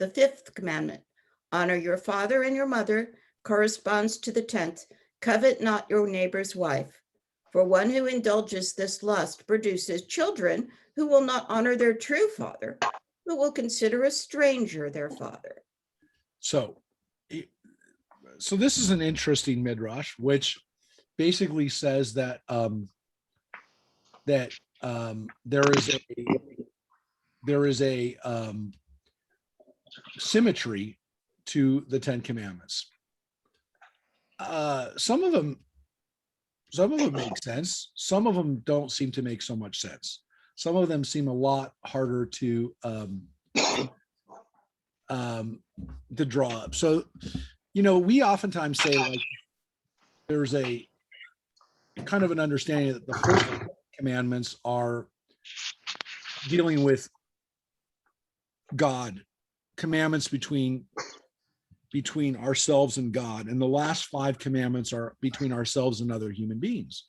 The fifth commandment, honor your father and your mother, corresponds to the 10th. Covet not your neighbor's wife. For one who indulges this lust produces children who will not honor their true father, but will consider a stranger their father. So this is an interesting midrash, which basically says that there is a symmetry to the Ten Commandments. Some of them make sense. Some of them don't seem to make so much sense. Some of them seem a lot harder to draw up. So, we oftentimes say, like, there's a kind of an understanding that the first commandments are dealing with God, commandments between ourselves and God, and the last 5 commandments are between ourselves and other human beings.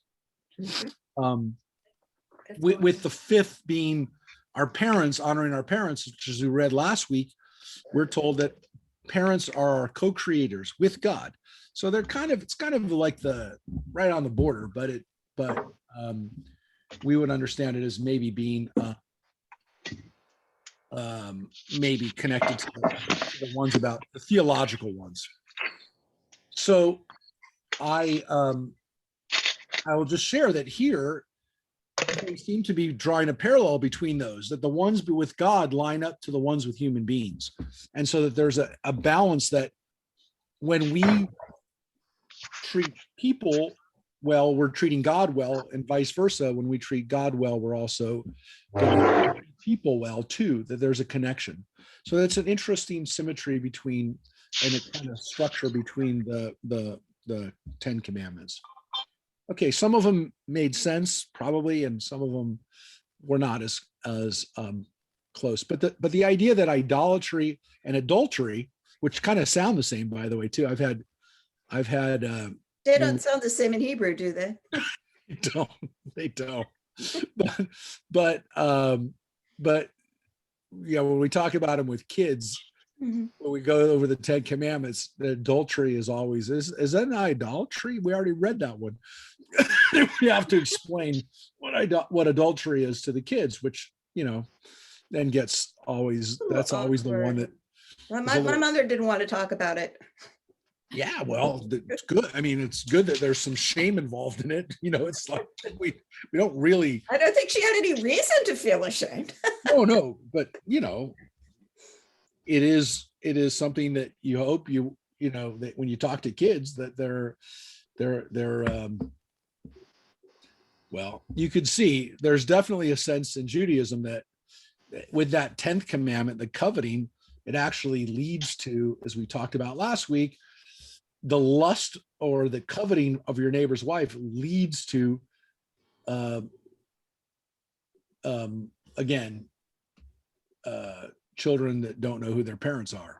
With the 5th being our parents, honoring our parents, which, as we read last week, we're told that parents are our co-creators with God. So it's kind of like the right on the border, but we would understand it as maybe being maybe connected to the ones about the theological ones. So I will just share that here they seem to be drawing a parallel between those, that the ones with God line up to the ones with human beings. And so that there's a balance, that when we treat people well, we're treating God well, and vice versa. When we treat God well, we're also treating people well too, that there's a connection. So that's an interesting symmetry between, and a kind of structure between the 10 commandments. Okay, some of them made sense probably, and some of them were not as close. But the idea that idolatry and adultery, which kind of sound the same, by the way, too. I've had They don't sound the same in Hebrew, do they? They don't. But yeah, when we talk about them with kids, when we go over the 10 commandments, the adultery is always, is that an idolatry? We already read that one. We have to explain what adultery is to the kids, which, then gets always, that's always the one that. My mother didn't want to talk about it. Yeah, well, it's good. I mean, it's good that there's some shame involved in it. It's like we don't really. I don't think she had any reason to feel ashamed. No, but it is something that you hope that when you talk to kids, that they're well, you could see there's definitely a sense in Judaism that with that 10th commandment, the coveting, it actually leads to, as we talked about last week, the lust or the coveting of your neighbor's wife leads to, again, children that don't know who their parents are.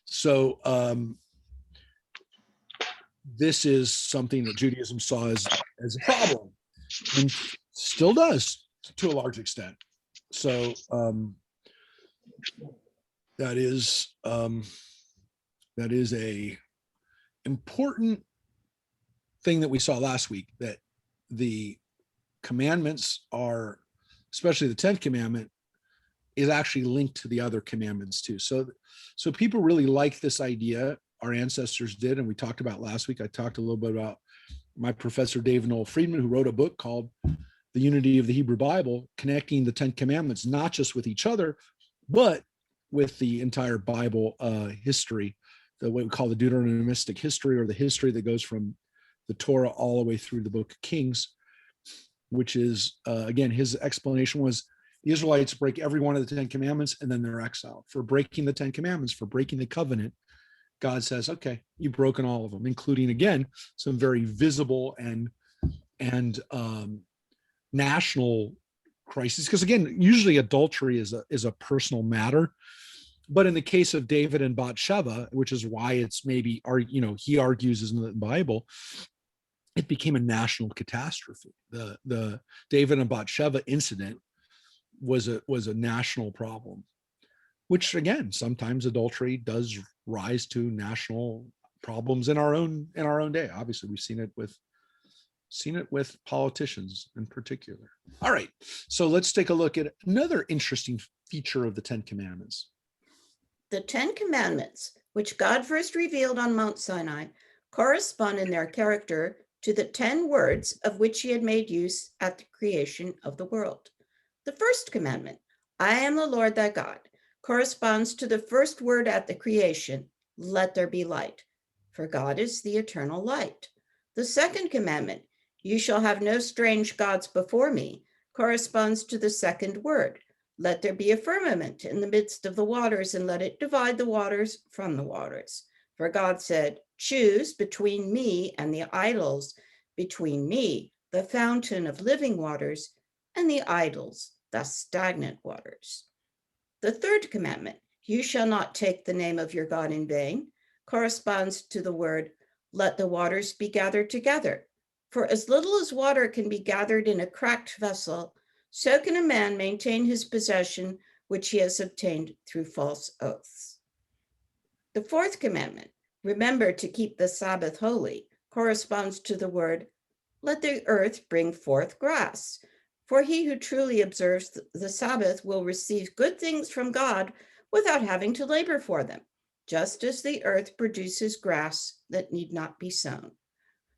So this is something that Judaism saw as a problem, and still does to a large extent. So that is a important thing that we saw last week, that the commandments are, especially the 10th commandment, is actually linked to the other commandments too. So people really like this idea. Our ancestors did, and we talked about last week. I talked a little bit about my professor, David Noel Friedman, who wrote a book called The Unity of the Hebrew Bible, connecting the 10 commandments, not just with each other, but with the entire Bible history, what we call the Deuteronomistic history, or the history that goes from the Torah all the way through the book of Kings, which is, again, his explanation was the Israelites break every one of the 10 commandments and then they're exiled. For breaking the 10 commandments, for breaking the covenant, God says, okay, you've broken all of them, including, again, some very visible and national crises. Because, again, usually adultery is a personal matter. But in the case of David and Bathsheba, which is why it's maybe, he argues is in the Bible, it became a national catastrophe. The David and Bathsheba incident was a national problem, which again, sometimes adultery does rise to national problems in our own day. Obviously, we've seen it with politicians in particular. All right, so let's take a look at another interesting feature of the Ten Commandments. The Ten Commandments, which God first revealed on Mount Sinai, correspond in their character to the 10 words of which he had made use at the creation of the world. The first commandment, I am the Lord thy God, corresponds to the first word at the creation, let there be light, for God is the eternal light. The second commandment, you shall have no strange gods before me, corresponds to the second word, let there be a firmament in the midst of the waters, and let it divide the waters from the waters. For God said, choose between me and the idols, between me, the fountain of living waters, and the idols, the stagnant waters. The third commandment, you shall not take the name of your God in vain, corresponds to the word, let the waters be gathered together. For as little as water can be gathered in a cracked vessel, so can a man maintain his possession, which he has obtained through false oaths. The fourth commandment, remember to keep the Sabbath holy, corresponds to the word, let the earth bring forth grass. For he who truly observes the Sabbath will receive good things from God without having to labor for them, just as the earth produces grass that need not be sown.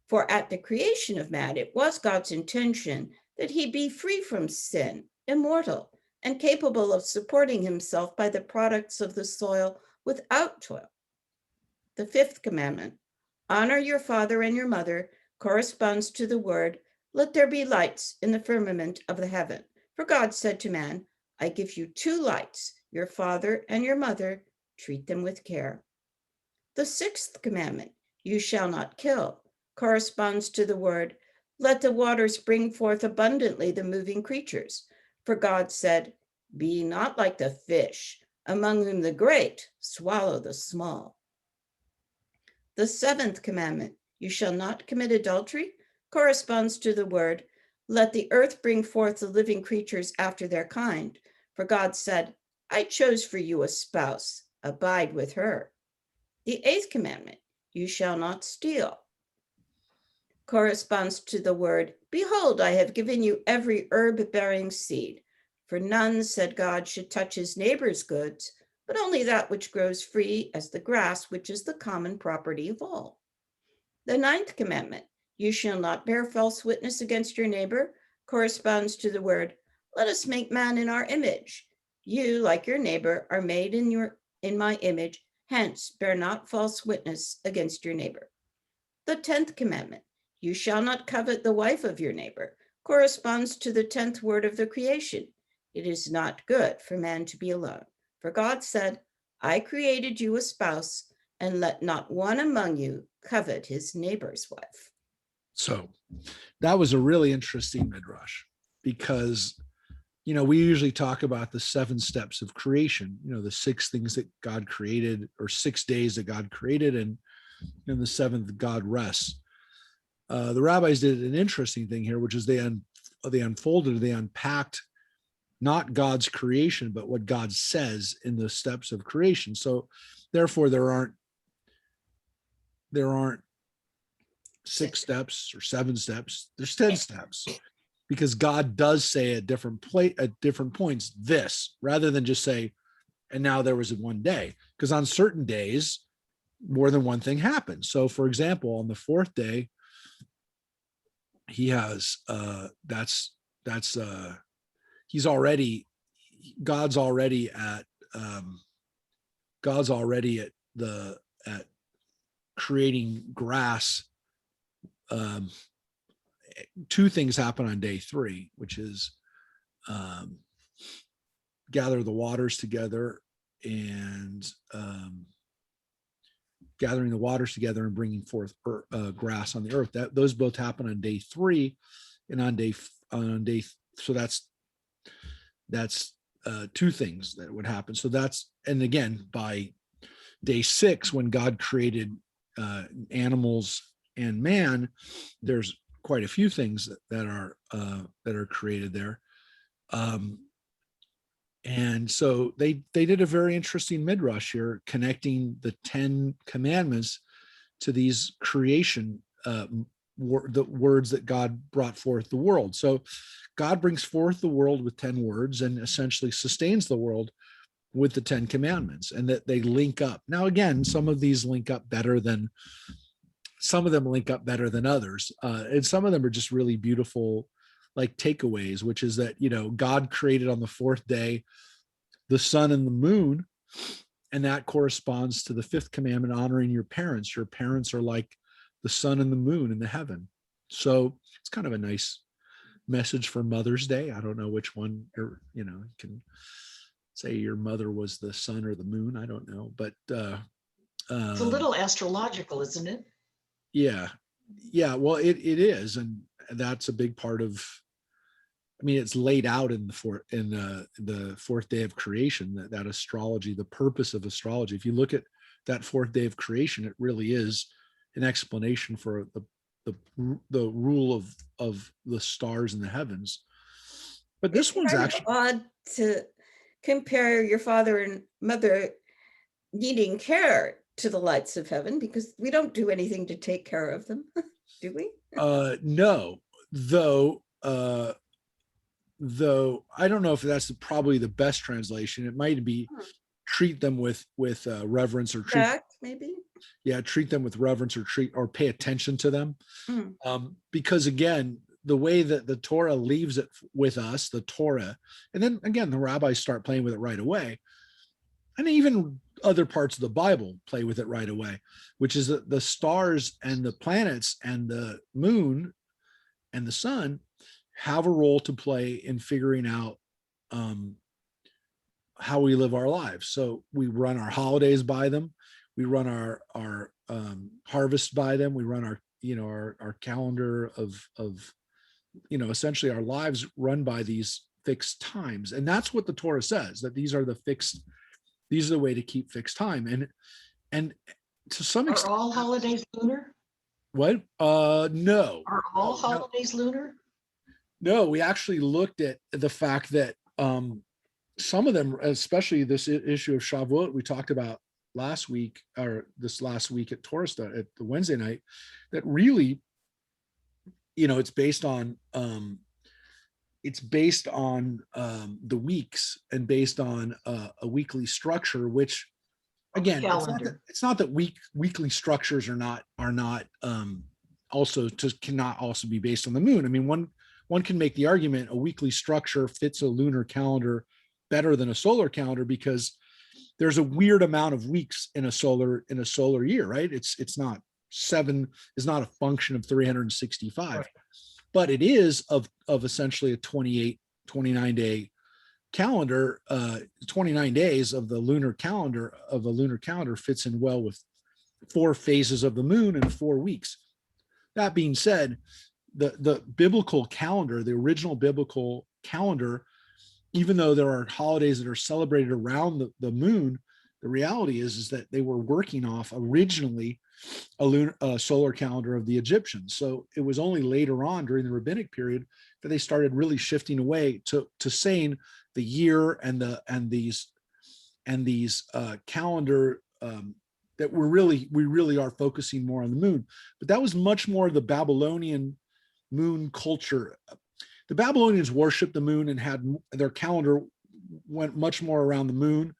For at the creation of man, it was God's intention that he be free from sin, immortal, and capable of supporting himself by the products of the soil without toil. The fifth commandment, honor your father and your mother, corresponds to the word, let there be lights in the firmament of the heaven. For God said to man, I give you two lights, your father and your mother, treat them with care. The sixth commandment, you shall not kill, corresponds to the word, let the waters bring forth abundantly the moving creatures. For God said, be not like the fish, among whom the great swallow the small. The seventh commandment, you shall not commit adultery, corresponds to the word, let the earth bring forth the living creatures after their kind. For God said, I chose for you a spouse, abide with her. The eighth commandment, you shall not steal, corresponds to the word, behold, I have given you every herb-bearing seed. For none, said God, should touch his neighbor's goods, but only that which grows free as the grass, which is the common property of all. The ninth commandment, you shall not bear false witness against your neighbor, corresponds to the word, let us make man in our image. You, like your neighbor, are made in my image, hence bear not false witness against your neighbor. The 10th commandment, you shall not covet the wife of your neighbor, corresponds to the 10th word of the creation. It is not good for man to be alone. For God said, I created you a spouse, and let not one among you covet his neighbor's wife. So that was a really interesting midrash, because we usually talk about the 7 steps of creation, the 6 things that God created, or 6 days that God created, and in the 7th God rests. The rabbis did an interesting thing here, which is they unpacked not God's creation, but what God says in the steps of creation. So therefore there aren't 6 steps or 7 steps. There's 10 steps, because God does say at different points this, rather than just say, and now there was one day, because on certain days more than one thing happens. So for example, on the 4th day, he has God's already at creating grass. 2 things happen on day 3, which is gather the waters together, and gathering the waters together and bringing forth grass on the earth. Those both happen on day 3, and on day. So that's 2 things that would happen. So and again, by day 6, when God created animals and man, there's quite a few things that are created there. And so they did a very interesting midrash here, connecting the 10 commandments to these creation the words that God brought forth the world. So God brings forth the world with 10 words and essentially sustains the world with the 10 commandments, and that they link up. Now, again, some of these link up better than others. And some of them are just really beautiful, like takeaways, which is that, God created on the fourth day the sun and the moon. And that corresponds to the fifth commandment, honoring your parents. Your parents are like the sun and the moon in the heaven. So it's kind of a nice message for Mother's Day. I don't know which one you can say your mother was the sun or the moon. I don't know, but It's a little astrological, isn't it? yeah. Well, it is, and that's a big part of. I mean, it's laid out in the fourth day of creation, that astrology, the purpose of astrology. If you look at that fourth day of creation, it really is an explanation for the rule of the stars in the heavens. But this It's one's kind of actually odd to compare your father and mother needing care to the lights of heaven, because we don't do anything to take care of them, do we? no, though I don't know if that's probably the best translation. It might be treat them with reverence, or Maybe. treat them with reverence, or pay attention to them. Mm. Because again, the way that the Torah leaves it with us, the Torah, and then again, the rabbis start playing with it right away. And even other parts of the Bible play with it right away, which is that the stars and the planets and the moon and the sun have a role to play in figuring out how we live our lives. So we run our holidays by them. We run our harvest by them. We run our calendar of essentially our lives run by these fixed times. And that's what the Torah says, that these are the way to keep fixed time. And to some extent, Are all holidays lunar? what? No. Are all holidays lunar? No, we actually looked at the fact that some of them, especially this issue of Shavuot, we talked about last week at Torah at the Wednesday night, that really, it's based on the weeks, and based on a weekly structure, which again, it's not that weekly structures are not cannot also be based on the moon. I mean, one can make the argument a weekly structure fits a lunar calendar better than a solar calendar, because there's a weird amount of weeks in a solar year, right? It's not a function of 365, right. But it is of essentially a 29 day calendar. 29 days of the lunar calendar fits in well with 4 phases of the moon and 4 weeks. That being said, the biblical calendar, the original biblical calendar, even though there are holidays that are celebrated around the moon, the reality is that they were working off originally a solar calendar of the Egyptians. So it was only later on during the rabbinic period that they started really shifting away to saying the year and these calendar that we really are focusing more on the moon. But that was much more the Babylonian moon culture. The Babylonians worshiped the moon and had their calendar went much more around the moon,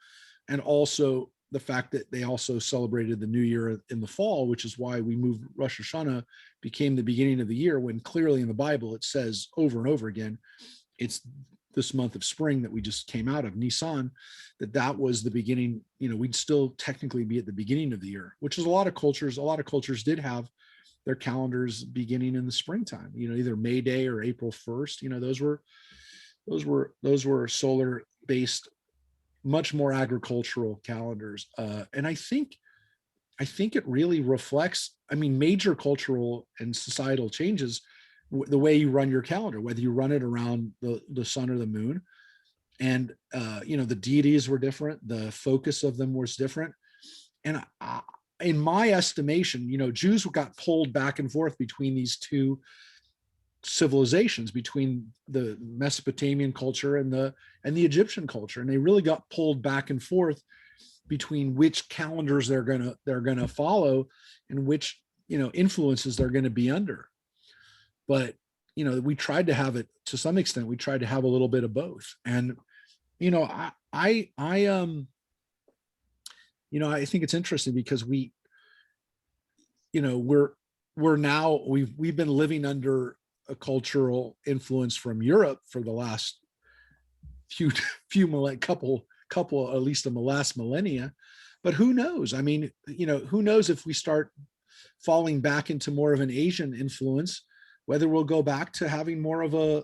and also the fact that they also celebrated the new year in the fall, which is why we moved Rosh Hashanah became the beginning of the year, when clearly in the Bible it says over and over again, it's this month of spring that we just came out of, Nisan, that was the beginning. We'd still technically be at the beginning of the year, which is a lot of cultures did have their calendars beginning in the springtime, either May Day or April 1st. Those were solar based, much more agricultural calendars. And I think it really reflects, major cultural and societal changes, the way you run your calendar, whether you run it around the sun or the moon. And, the deities were different. The focus of them was different. And in my estimation, Jews got pulled back and forth between these two civilizations, between the Mesopotamian culture and the Egyptian culture, and they really got pulled back and forth between which calendars they're gonna follow and which influences they're going to be under. But we tried to have it, to some extent we tried to have a little bit of both. And I think it's interesting because we're now, we've been living under a cultural influence from Europe for the last couple at least in the last millennia. But who knows? I mean, who knows if we start falling back into more of an Asian influence, whether we'll go back to having more of a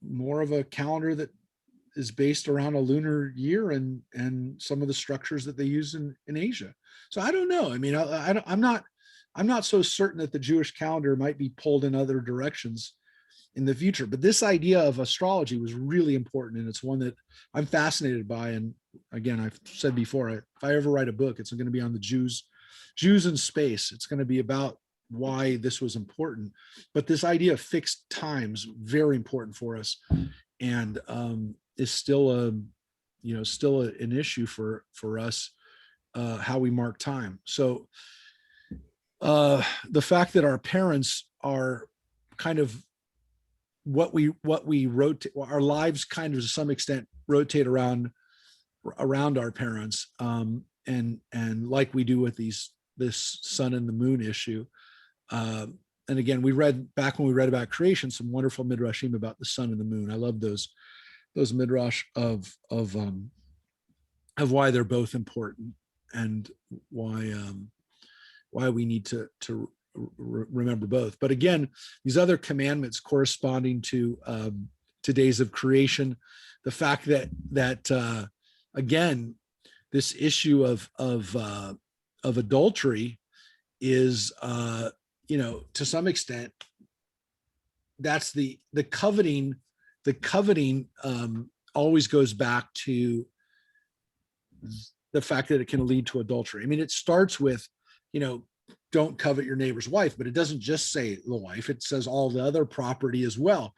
more of a calendar that is based around a lunar year and some of the structures that they use in Asia. So I don't know. I mean, I'm not so certain that the Jewish calendar might be pulled in other directions in the future. But this idea of astrology was really important, and it's one that I'm fascinated by. And again, I've said before, if I ever write a book, it's going to be on the Jews in space. It's going to be about why this was important. But this idea of fixed times, very important for us, and is still an issue for us, how we mark time. So the fact that our parents are kind of what we rotate, our lives kind of to some extent rotate around our parents, and like we do with this sun and the moon issue. And again, when we read about creation, some wonderful midrashim about the sun and the moon. I love those midrash of why they're both important, and why we need to remember both. But again, these other commandments corresponding to days of creation, the fact that again, this issue of adultery is to some extent, that's the coveting. The coveting always goes back to the fact that it can lead to adultery. I mean, it starts with, don't covet your neighbor's wife, but it doesn't just say the wife, it says all the other property as well.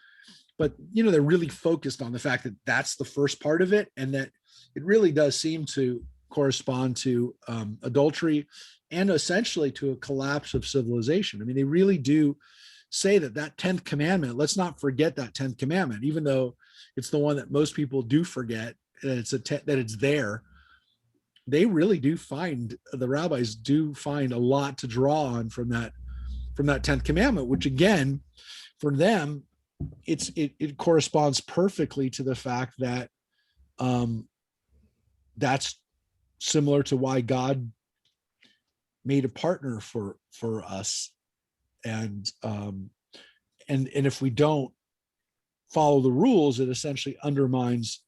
But, they're really focused on the fact that that's the first part of it, and that it really does seem to correspond to adultery and essentially to a collapse of civilization. I mean, they really do say that 10th commandment, let's not forget that 10th commandment, even though it's the one that most people do forget, that it's there. They really do the rabbis do find a lot to draw on from that 10th commandment, which again, for them, it corresponds perfectly to the fact that that's similar to why God made a partner for us. And if we don't follow the rules, it essentially undermines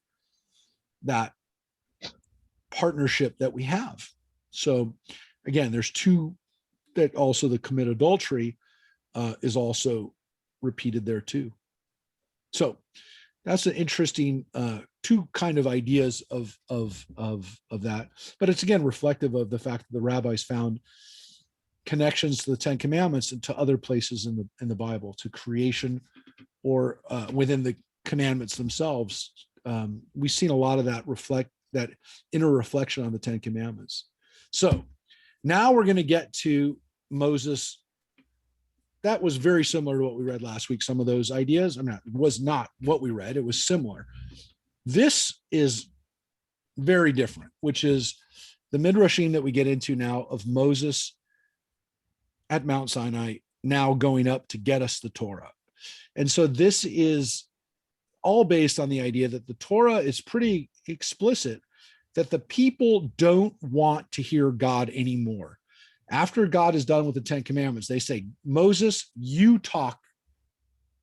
that partnership that we have. So again, there's two that also the commit adultery is also repeated there too. So that's an interesting two kind of ideas of that. But it's again reflective of the fact that the rabbis found connections to the 10 commandments and to other places in the Bible, to creation, or within the commandments themselves. We've seen a lot of that inner reflection on the 10 commandments. So now we're going to get to Moses. That was very similar to what we read last week. Some of those ideas, it was not what we read. It was similar. This is very different, which is the midrashim that we get into now of Moses at Mount Sinai, now going up to get us the Torah. And so this is all based on the idea that the Torah is pretty explicit that the people don't want to hear God anymore. After God is done with the 10 commandments, they say, Moses, you talk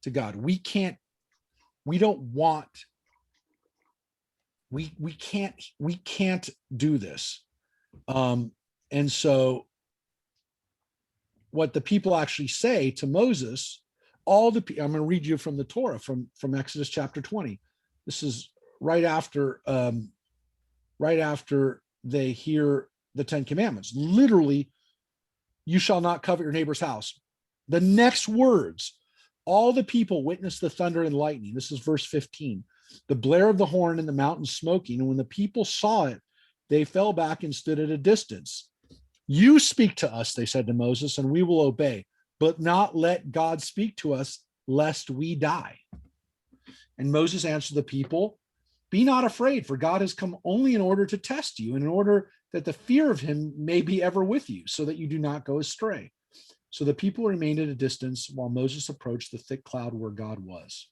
to God. We can't do this. And so what the people actually say to Moses, I'm going to read you from the Torah from Exodus chapter 20. This is right after they hear the 10 commandments. Literally, you shall not covet your neighbor's house. The next words, all the people witnessed the thunder and lightning. This is verse 15. The blare of the horn and the mountain smoking. And when the people saw it, they fell back and stood at a distance. You speak to us, they said to Moses, and we will obey, but not let God speak to us, lest we die. And Moses answered the people, be not afraid, for God has come only in order to test you, and in order that the fear of him may be ever with you, so that you do not go astray. So the people remained at a distance while Moses approached the thick cloud where God was.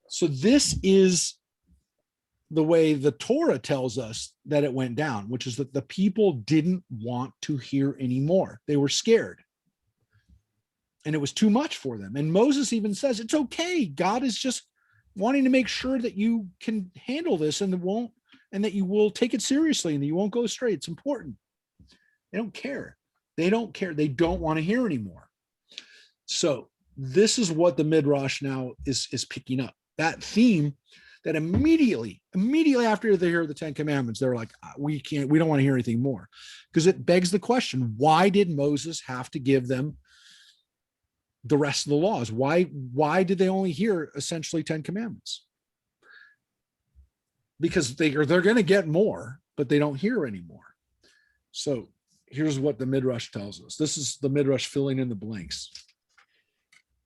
So this is the way the Torah tells us that it went down, which is that the people didn't want to hear anymore. They were scared. And it was too much for them. And Moses even says, it's okay. God is just wanting to make sure that you can handle this and that you will take it seriously and that you won't go astray. It's important. They don't care. They don't care. They don't want to hear anymore. So this is what the Midrash now is picking up. That theme that immediately after they hear the 10 Commandments, they're like, we don't want to hear anything more. Because it begs the question, why did Moses have to give them the rest of the laws? Why did they only hear essentially 10 Commandments? Because they're going to get more, but they don't hear anymore. So here's what the Midrash tells us. This is the Midrash filling in the blanks.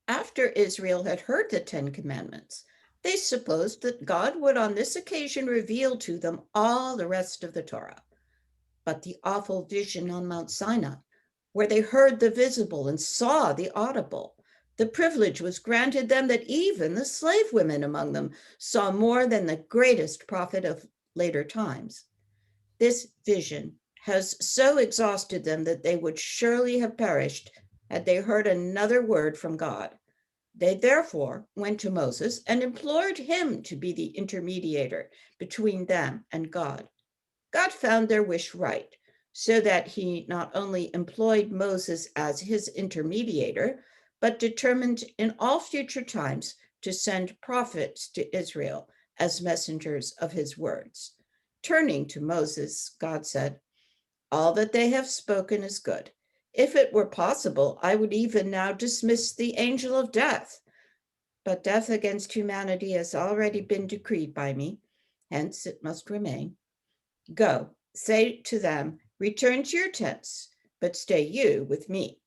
After Israel had heard the 10 Commandments, they supposed that God would on this occasion reveal to them all the rest of the Torah. But the awful vision on Mount Sinai, where they heard the visible and saw the audible, the privilege was granted them that even the slave women among them saw more than the greatest prophet of later times. This vision has so exhausted them that they would surely have perished had they heard another word from God. They therefore went to Moses and implored him to be the intermediator between them and God. God found their wish right, so that he not only employed Moses as his intermediator, but determined in all future times to send prophets to Israel as messengers of his words. Turning to Moses, God said, all that they have spoken is good. If it were possible, I would even now dismiss the angel of death. But death against humanity has already been decreed by me, hence it must remain. Go, say to them, return to your tents, but stay you with me.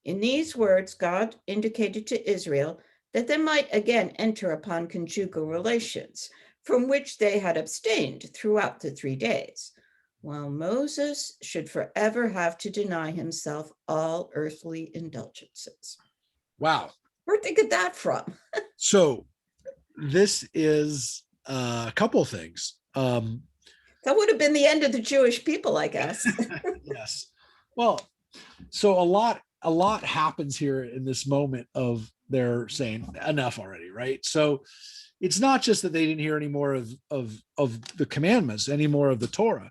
In these words, God indicated to Israel that they might again enter upon conjugal relations, from which they had abstained throughout the 3 days, while Moses should forever have to deny himself all earthly indulgences. Wow. Where'd they get that from? So this is a couple of things. That would have been the end of the Jewish people, I guess. Yes. Well, so a lot happens here in this moment of their saying enough already, right? So it's not just that they didn't hear any more of the commandments, any more of the Torah,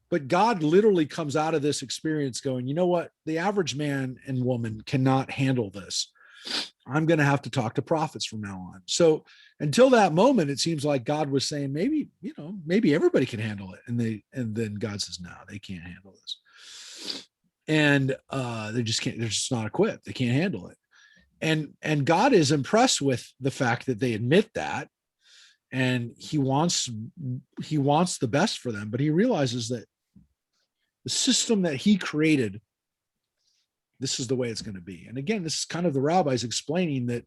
but God literally comes out of this experience going, you know what? The average man and woman cannot handle this. I'm going to have to talk to prophets from now on. So until that moment, it seems like God was saying, maybe everybody can handle it. And then God says, no, they can't handle this. And they just can't, they're just not equipped. They can't handle it. And God is impressed with the fact that they admit that. And he wants the best for them, but he realizes that the system that he created, this is the way it's going to be. And again, this is kind of the rabbis explaining that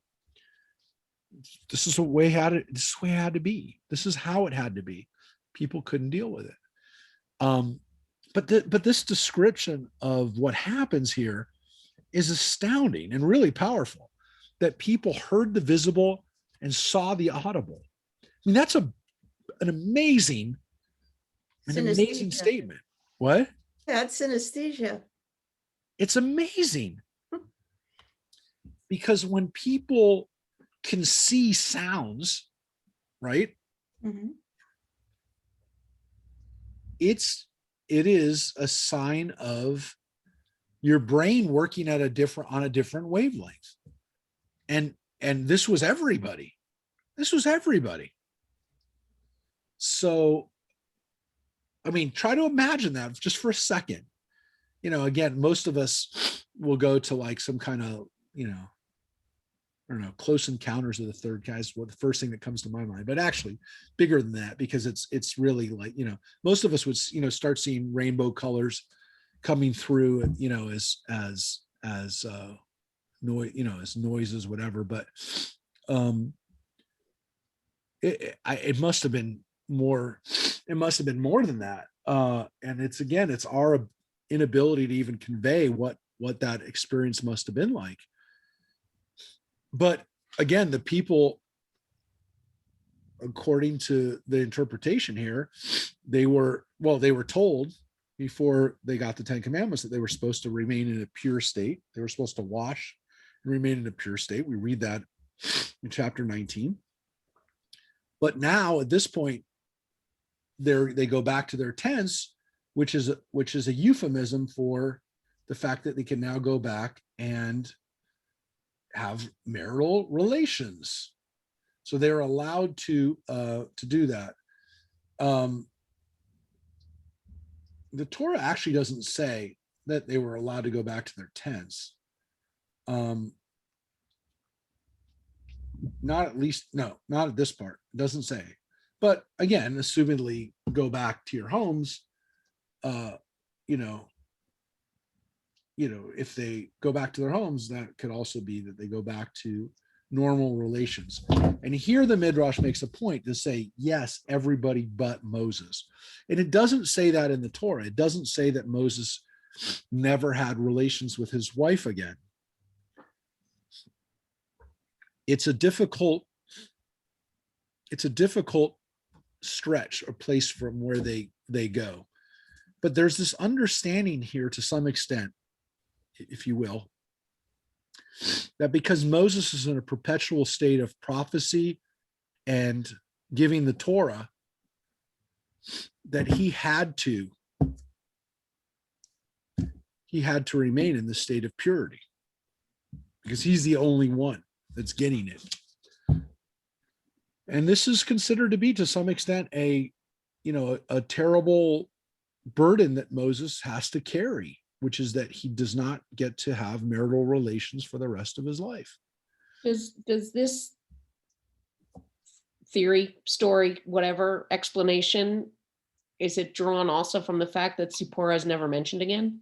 this is the way it had to be. This is how it had to be. People couldn't deal with it. But this description of what happens here is astounding and really powerful, that people heard the visible and saw the audible. I mean, that's an amazing statement. What? Yeah, it's synesthesia. It's amazing. Because when people can see sounds, right? Mm-hmm. It is a sign of your brain working on a different wavelength. And this was everybody. So, I mean, try to imagine that just for a second. You know, again, most of us we'll go to like some kind of, I don't know, Close Encounters of the Third Kind is the first thing that comes to my mind, but actually bigger than that, because it's really like, most of us would, start seeing rainbow colors coming through, as noise, as noises, whatever. But it must have been more. It must have been more than that. And it's our inability to even convey what that experience must have been like. But again, the people, according to the interpretation here, they were told before they got the Ten Commandments that they were supposed to remain in a pure state. They were supposed to wash and remain in a pure state. We read that in chapter 19. But now at this point, they go back to their tents, which is a euphemism for the fact that they can now go back and have marital relations. So they're allowed to do that. The Torah actually doesn't say that they were allowed to go back to their tents. Not at this part. It doesn't say. But again, assumedly go back to your homes, if they go back to their homes, that could also be that they go back to normal relations. And here the Midrash makes a point to say, yes, everybody but Moses. And it doesn't say that in the Torah. It doesn't say that Moses never had relations with his wife again. It's a difficult stretch or place from where they go. But there's this understanding here to some extent, if you will, that because Moses is in a perpetual state of prophecy and giving the Torah, that he had to remain in the state of purity because he's the only one that's getting it. And this is considered to be, to some extent, a terrible burden that Moses has to carry, which is that he does not get to have marital relations for the rest of his life. Does this theory, story, whatever explanation, is it drawn also from the fact that Zipporah is never mentioned again?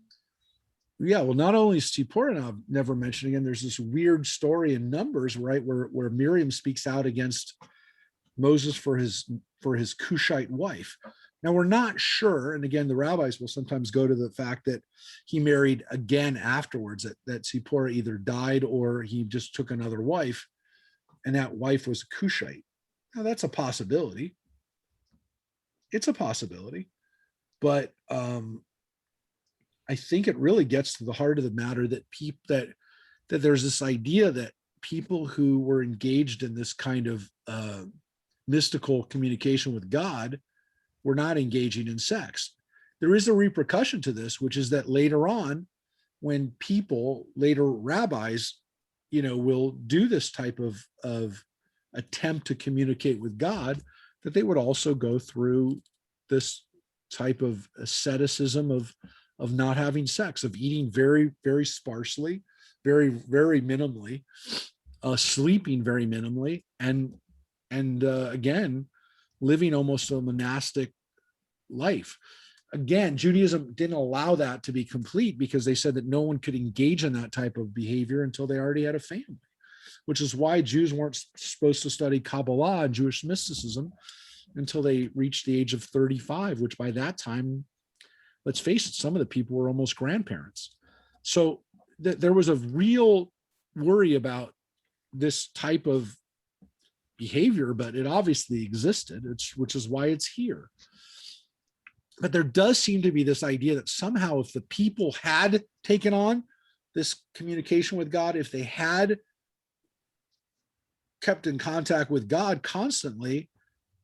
Yeah, well, not only is Zipporah never mentioned again, there's this weird story in Numbers, right, where Miriam speaks out against Moses for his Cushite wife. Now, we're not sure, and again, the rabbis will sometimes go to the fact that he married again afterwards, that Zipporah either died or he just took another wife, and that wife was Cushite. Now, that's a possibility. It's a possibility. But I think it really gets to the heart of the matter that that there's this idea that people who were engaged in this kind of mystical communication with God were not engaging in sex. There is a repercussion to this, which is that later on, when later rabbis, will do this type of attempt to communicate with God, that they would also go through this type of asceticism of not having sex, of eating very, very sparsely, very, very minimally, sleeping very minimally, and again, living almost a monastic life. Again, Judaism didn't allow that to be complete because they said that no one could engage in that type of behavior until they already had a family, which is why Jews weren't supposed to study Kabbalah and Jewish mysticism until they reached the age of 35, which by that time, let's face it, some of the people were almost grandparents. So there was a real worry about this type of behavior, but it obviously existed, which is why it's here. But there does seem to be this idea that somehow if the people had taken on this communication with God, if they had kept in contact with God constantly,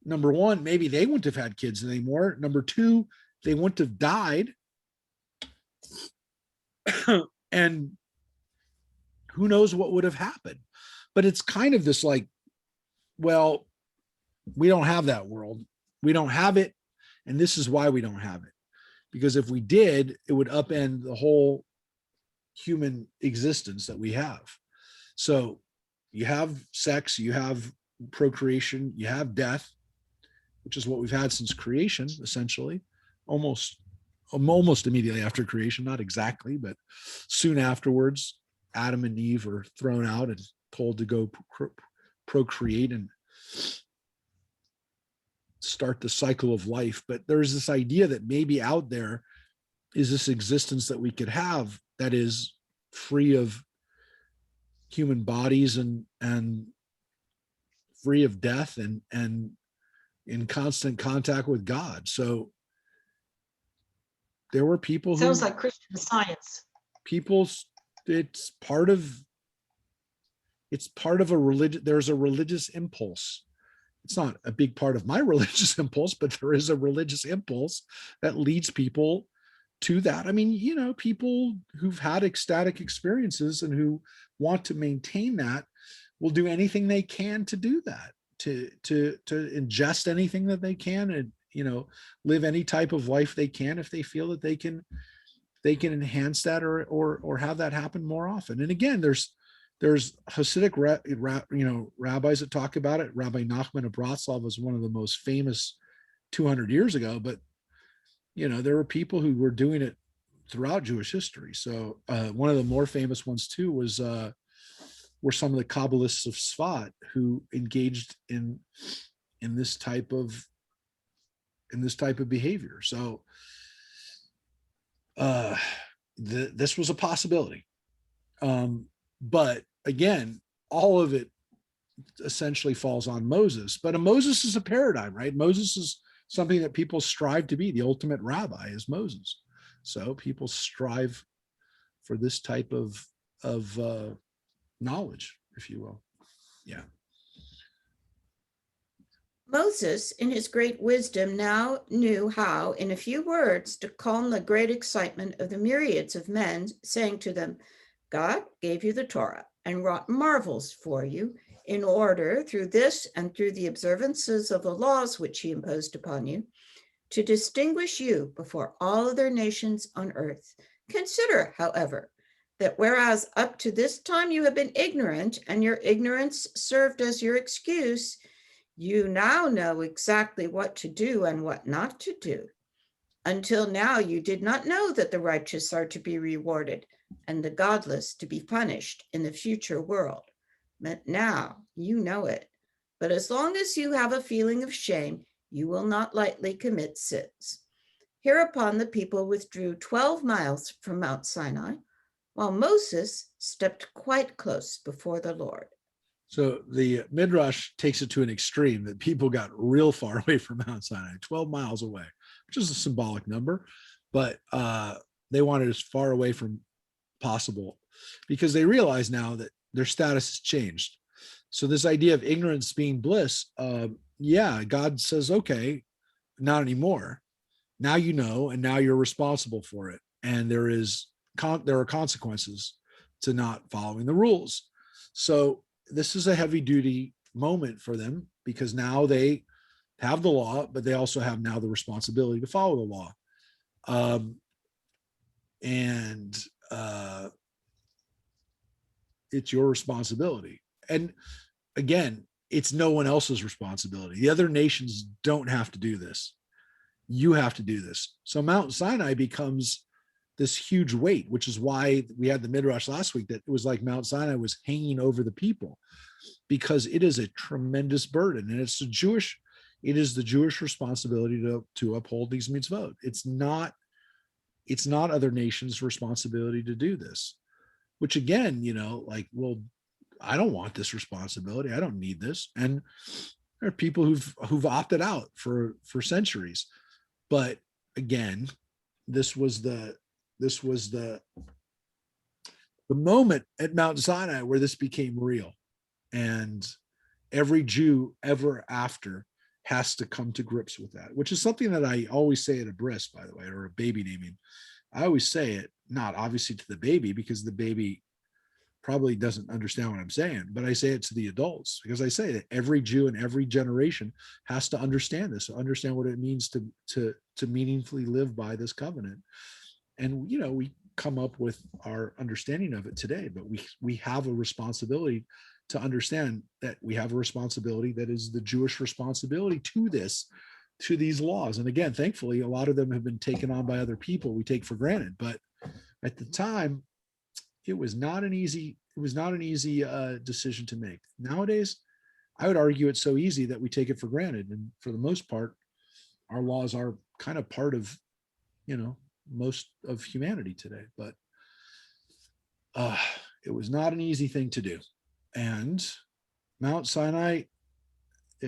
number one, maybe they wouldn't have had kids anymore. Number two, they wouldn't have died. And who knows what would have happened. But it's kind of this like, well, we don't have that world. We don't have it. And this is why we don't have it. Because if we did, it would upend the whole human existence that we have. So you have sex, you have procreation, you have death, which is what we've had since creation, essentially, almost immediately after creation, not exactly, but soon afterwards. Adam and Eve are thrown out and told to go procreate and start the cycle of life. But there's this idea that maybe out there is this existence that we could have that is free of human bodies and free of death and in constant contact with God. So there were people who Sounds like Christian Science. it's part of a religion. There's a religious impulse. It's not a big part of my religious impulse, but there is a religious impulse that leads people to that. I mean, people who've had ecstatic experiences and who want to maintain that will do anything they can to do that, to ingest anything that they can, and live any type of life they can if they feel that they can enhance that or have that happen more often. And again, there's Hasidic rabbis that talk about it. Rabbi Nachman of Bratslav was one of the most famous 200 years ago, but there were people who were doing it throughout Jewish history. So one of the more famous ones too were some of the Kabbalists of Sfat who engaged in this type of behavior. So this was a possibility. But again, all of it essentially falls on Moses. But Moses is a paradigm, right? Moses is something that people strive to be. The ultimate rabbi is Moses. So people strive for this type of knowledge, if you will. Yeah. Moses, in his great wisdom, now knew how, in a few words, to calm the great excitement of the myriads of men, saying to them, God gave you the Torah and wrought marvels for you in order, through this and through the observances of the laws which he imposed upon you, to distinguish you before all other nations on earth. Consider, however, that whereas up to this time you have been ignorant, and your ignorance served as your excuse, you now know exactly what to do and what not to do. Until now, you did not know that the righteous are to be rewarded and the godless to be punished in the future world. But now you know it. But as long as you have a feeling of shame, you will not lightly commit sins. Hereupon the people withdrew 12 miles from Mount Sinai, while Moses stepped quite close before the Lord. So the Midrash takes it to an extreme that people got real far away from Mount Sinai, 12 miles away, which is a symbolic number, but they wanted as far away from possible because they realize now that their status has changed. So this idea of ignorance being bliss, God says, okay, not anymore. Now you know, and now you're responsible for it. And there are consequences to not following the rules. So this is a heavy duty moment for them because now they have the law, but they also have now the responsibility to follow the law. It's your responsibility. And again, it's no one else's responsibility. The other nations don't have to do this. You have to do this. So Mount Sinai becomes this huge weight, which is why we had the Midrash last week that it was like Mount Sinai was hanging over the people because it is a tremendous burden. And it is the Jewish responsibility to uphold these mitzvot. It's not other nations' responsibility to do this, which again, I don't want this responsibility. I don't need this. And there are people who've opted out for centuries. But again, this was the moment at Mount Sinai where this became real. And every Jew ever after has to come to grips with that, which is something that I always say at a bris, by the way, or a baby naming. I always say it, not obviously to the baby, because the baby probably doesn't understand what I'm saying, but I say it to the adults because I say that every Jew in every generation has to understand this, understand what it means to meaningfully live by this covenant. And, we come up with our understanding of it today, but we have a responsibility to understand that we have a responsibility that is the Jewish responsibility to these laws. And again, thankfully, a lot of them have been taken on by other people we take for granted. But at the time, it was not an easy decision to make. Nowadays, I would argue it's so easy that we take it for granted. And for the most part, our laws are kind of part of, most of humanity today. But it was not an easy thing to do. And Mount Sinai,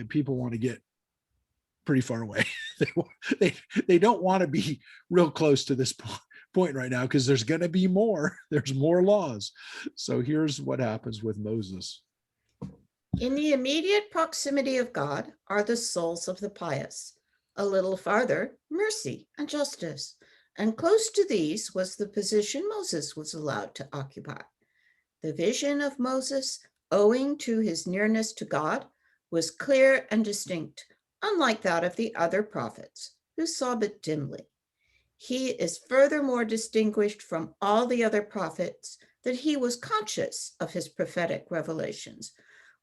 people want to get pretty far away. They don't want to be real close to this point right now, because there's going to be more. There's more laws. So here's what happens with Moses. In the immediate proximity of God are the souls of the pious. A little farther, mercy and justice. And close to these was the position Moses was allowed to occupy. The vision of Moses, owing to his nearness to God, was clear and distinct, unlike that of the other prophets, who saw but dimly. He is furthermore distinguished from all the other prophets that he was conscious of his prophetic revelations,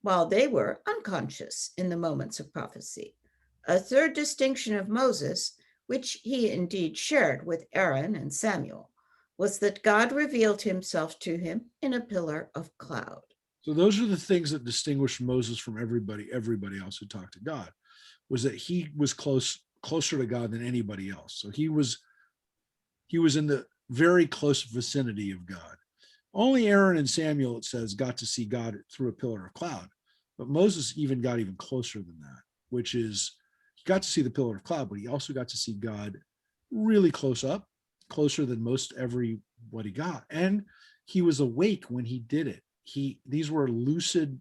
while they were unconscious in the moments of prophecy. A third distinction of Moses, which he indeed shared with Aaron and Samuel, was that God revealed himself to him in a pillar of cloud. So those are the things that distinguished Moses from everybody else who talked to God, was that he was closer to God than anybody else. So he was in the very close vicinity of God. Only Aaron and Samuel, it says, got to see God through a pillar of cloud. But Moses even got even closer than that, which is he got to see the pillar of cloud, but he also got to see God really close up, closer than most everybody got. And he was awake when he did it. These were lucid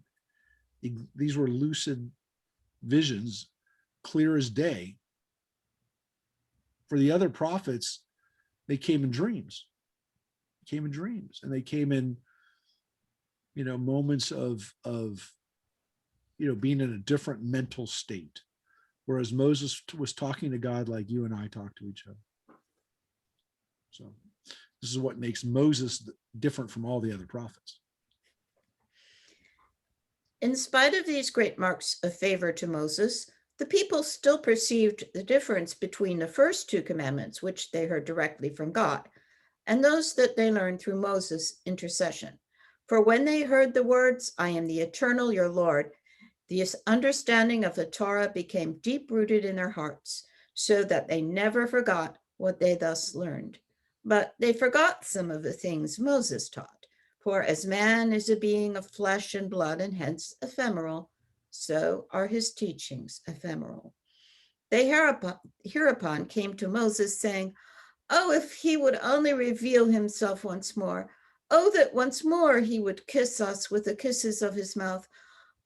visions, clear as day. For the other prophets, they came in dreams. And they came in, moments of being in a different mental state. Whereas Moses was talking to God like you and I talk to each other. So this is what makes Moses different from all the other prophets. In spite of these great marks of favor to Moses, the people still perceived the difference between the first two commandments, which they heard directly from God, and those that they learned through Moses' intercession. For when they heard the words, "I am the eternal, your Lord," the understanding of the Torah became deep-rooted in their hearts, so that they never forgot what they thus learned. But they forgot some of the things Moses taught. For as man is a being of flesh and blood, and hence ephemeral, so are his teachings ephemeral. They hereupon came to Moses, saying, "Oh, if he would only reveal himself once more. Oh, that once more he would kiss us with the kisses of his mouth.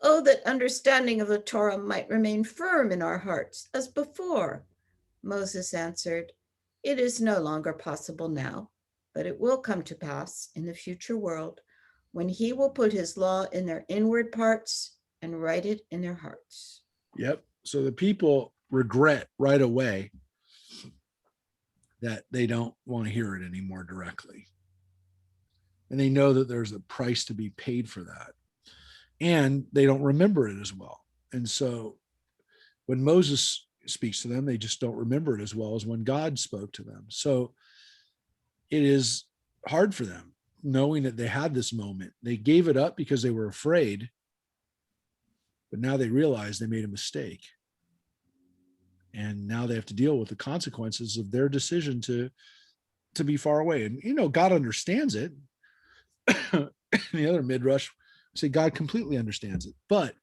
Oh, that understanding of the Torah might remain firm in our hearts as before." Moses answered, "It is no longer possible now, but it will come to pass in the future world, when he will put his law in their inward parts and write it in their hearts." Yep. So the people regret right away that they don't want to hear it anymore directly. And they know that there's a price to be paid for that. And they don't remember it as well. And so when Moses speaks to them, they just don't remember it as well as when God spoke to them. So it is hard for them, knowing that they had this moment. They gave it up because they were afraid, but now they realize they made a mistake. And now they have to deal with the consequences of their decision to be far away. And, God understands it. The other Midrash say God completely understands it, but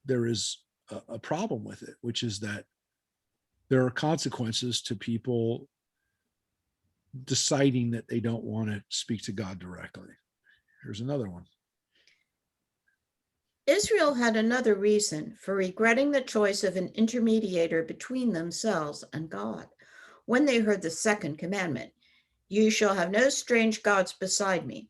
there is a problem with it, which is that there are consequences to people deciding that they don't want to speak to God directly. Here's another one. Israel had another reason for regretting the choice of an intermediator between themselves and God. When they heard the second commandment, "You shall have no strange gods beside me,"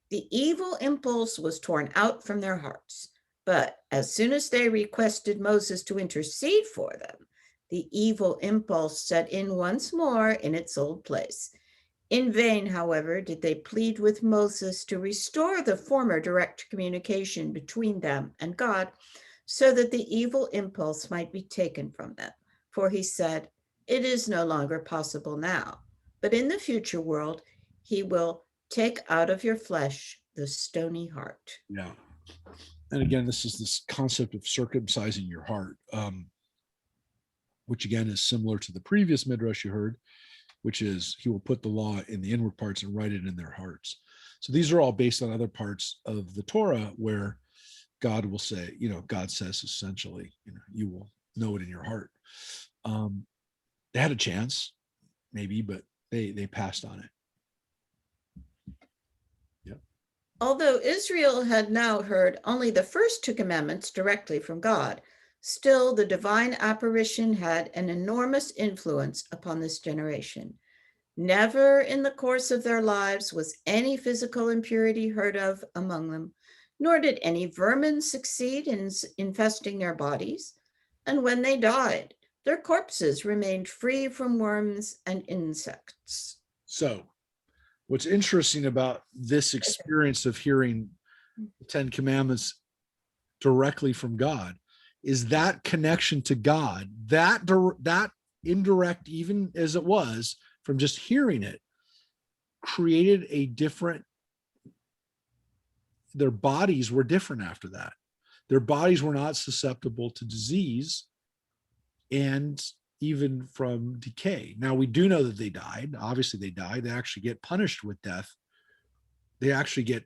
the evil impulse was torn out from their hearts. But as soon as they requested Moses to intercede for them, the evil impulse set in once more in its old place. In vain, however, did they plead with Moses to restore the former direct communication between them and God, so that the evil impulse might be taken from them. For he said, it is no longer possible now, but in the future world, he will take out of your flesh the stony heart. Yeah. And again, this is this concept of circumcising your heart, which again is similar to the previous midrash you heard, which is he will put the law in the inward parts and write it in their hearts. So these are all based on other parts of the Torah where God will say, God says essentially, you will know it in your heart. They had a chance, maybe, but they passed on it. Although Israel had now heard only the first two commandments directly from God, still the divine apparition had an enormous influence upon this generation. Never in the course of their lives was any physical impurity heard of among them, nor did any vermin succeed in infesting their bodies. And when they died, their corpses remained free from worms and insects. So, what's interesting about this experience of hearing the Ten Commandments directly from God is that connection to God, that indirect, even as it was from just hearing it, created a different, their bodies were different after that. Their bodies were not susceptible to disease and even from decay. Now, we do know that they died. Obviously, they died. They actually get punished with death. They actually get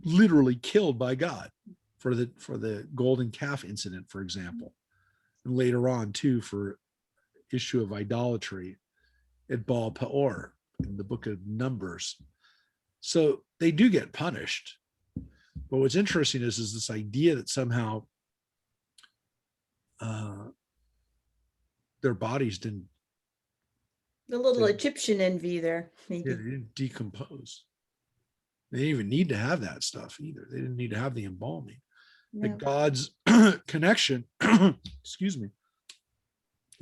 literally killed by God for the golden calf incident, for example. And later on, too, for issue of idolatry at Baal Peor in the book of Numbers. So they do get punished. But what's interesting is this idea that somehow their bodies didn't. The little Egyptian envy there, maybe. Yeah, they didn't decompose. They didn't even need to have that stuff either. They didn't need to have the embalming. No. That God's connection, excuse me,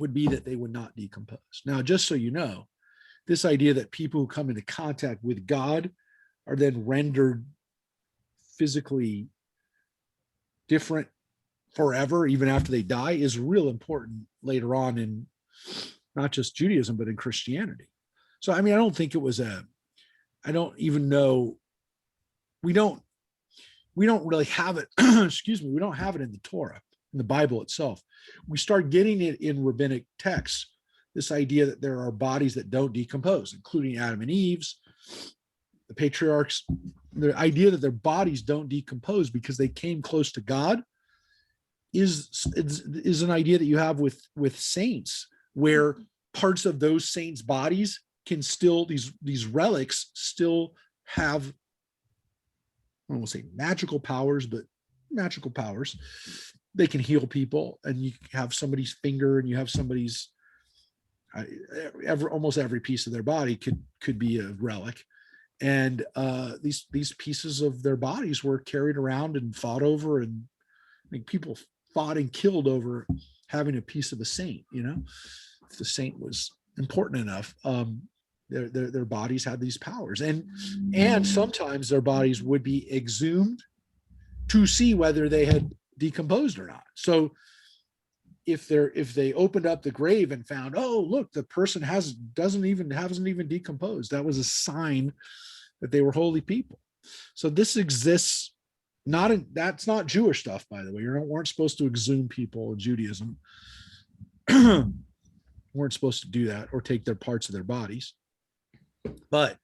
would be that they would not decompose. Now, just so you know, this idea that people who come into contact with God are then rendered physically different forever, even after they die, is real important later on in not just Judaism, but in Christianity. So, I mean, I don't think it was I don't even know, we don't really have it, excuse me, we don't have it in the Torah, in the Bible itself. We start getting it in rabbinic texts, this idea that there are bodies that don't decompose, including Adam and Eve's, the patriarchs, the idea that their bodies don't decompose because they came close to God is an idea that you have with saints, where parts of those saints' bodies can still, these relics still have, I won't say magical powers, but magical powers. They can heal people, and you have somebody's finger, and you have somebody's almost every piece of their body could be a relic. And these pieces of their bodies were carried around and fought over, and I think people fought and killed over having a piece of a saint. If the saint was important enough, their bodies had these powers, and sometimes their bodies would be exhumed to see whether they had decomposed or not. So if they opened up the grave and found, oh, look, the person hasn't even decomposed, that was a sign that they were holy people. So this exists. That's not Jewish stuff, by the way. You weren't supposed to exhume people in Judaism. Weren't supposed to do that or take their parts of their bodies. But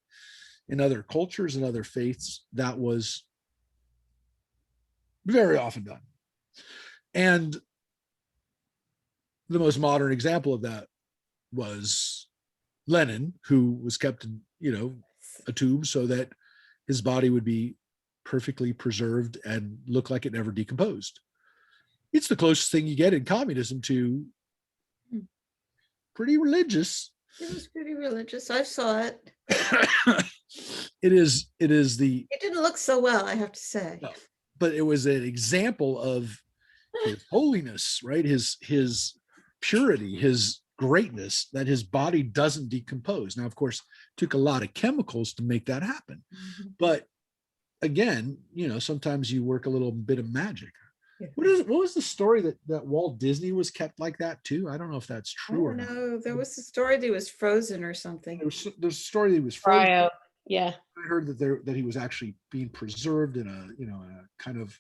in other cultures and other faiths, that was very often done. And the most modern example of that was Lenin, who was kept in, a tube so that his body would be perfectly preserved and look like it never decomposed. It's the closest thing you get in communism to pretty religious. It was pretty religious. I saw it. It is the. It didn't look so well, I have to say. No, but it was an example of his holiness, right? His purity, his greatness that his body doesn't decompose. Now, of course, it took a lot of chemicals to make that happen. But again, sometimes you work a little bit of magic. What was the story that Walt Disney was kept like that too? I don't know if that's true or not. No, there was a story that he was frozen or something. There's a story that he was frozen. Cryo. Yeah. I heard that he was actually being preserved in a kind of,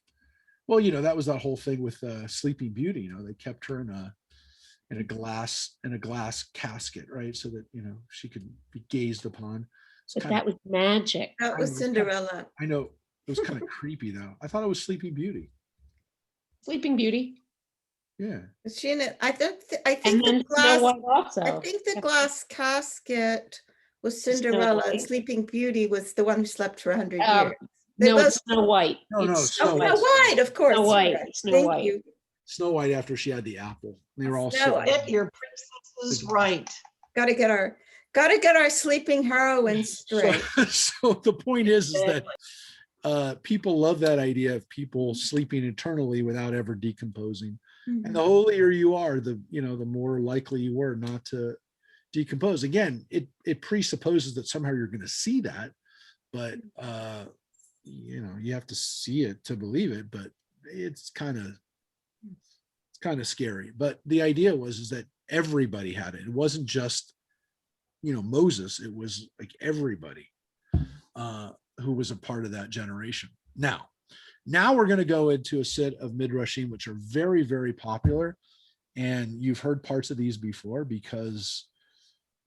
that was that whole thing with Sleeping Beauty. They kept her in a glass casket, right, so that she could be gazed upon. But that was magic. That was Cinderella. I know, it was kind of creepy though. I thought it was Sleeping Beauty. Sleeping Beauty. Yeah. Is she in it? I think And then the glass. Snow White also. I think the glass casket was Snow Cinderella, and White. Sleeping Beauty was the one who slept for 100 Oh, years. They No, both- it's Snow White. No, It's Snow Snow White, of course. Snow White, Right. Snow Thank White. you. Snow White after she had the apple. They were all Snow so. White. Get your princesses right. Got to get our sleeping heroines straight. So the point is that people love that idea of people sleeping eternally without ever decomposing. And the holier you are, the more likely you were not to decompose. Again, it presupposes that somehow you're going to see that, but you have to see it to believe it. But it's kind of scary. But the idea is that everybody had it. It wasn't just Moses. It was like everybody who was a part of that generation. Now we're going to go into a set of midrashim which are very, very popular, and you've heard parts of these before because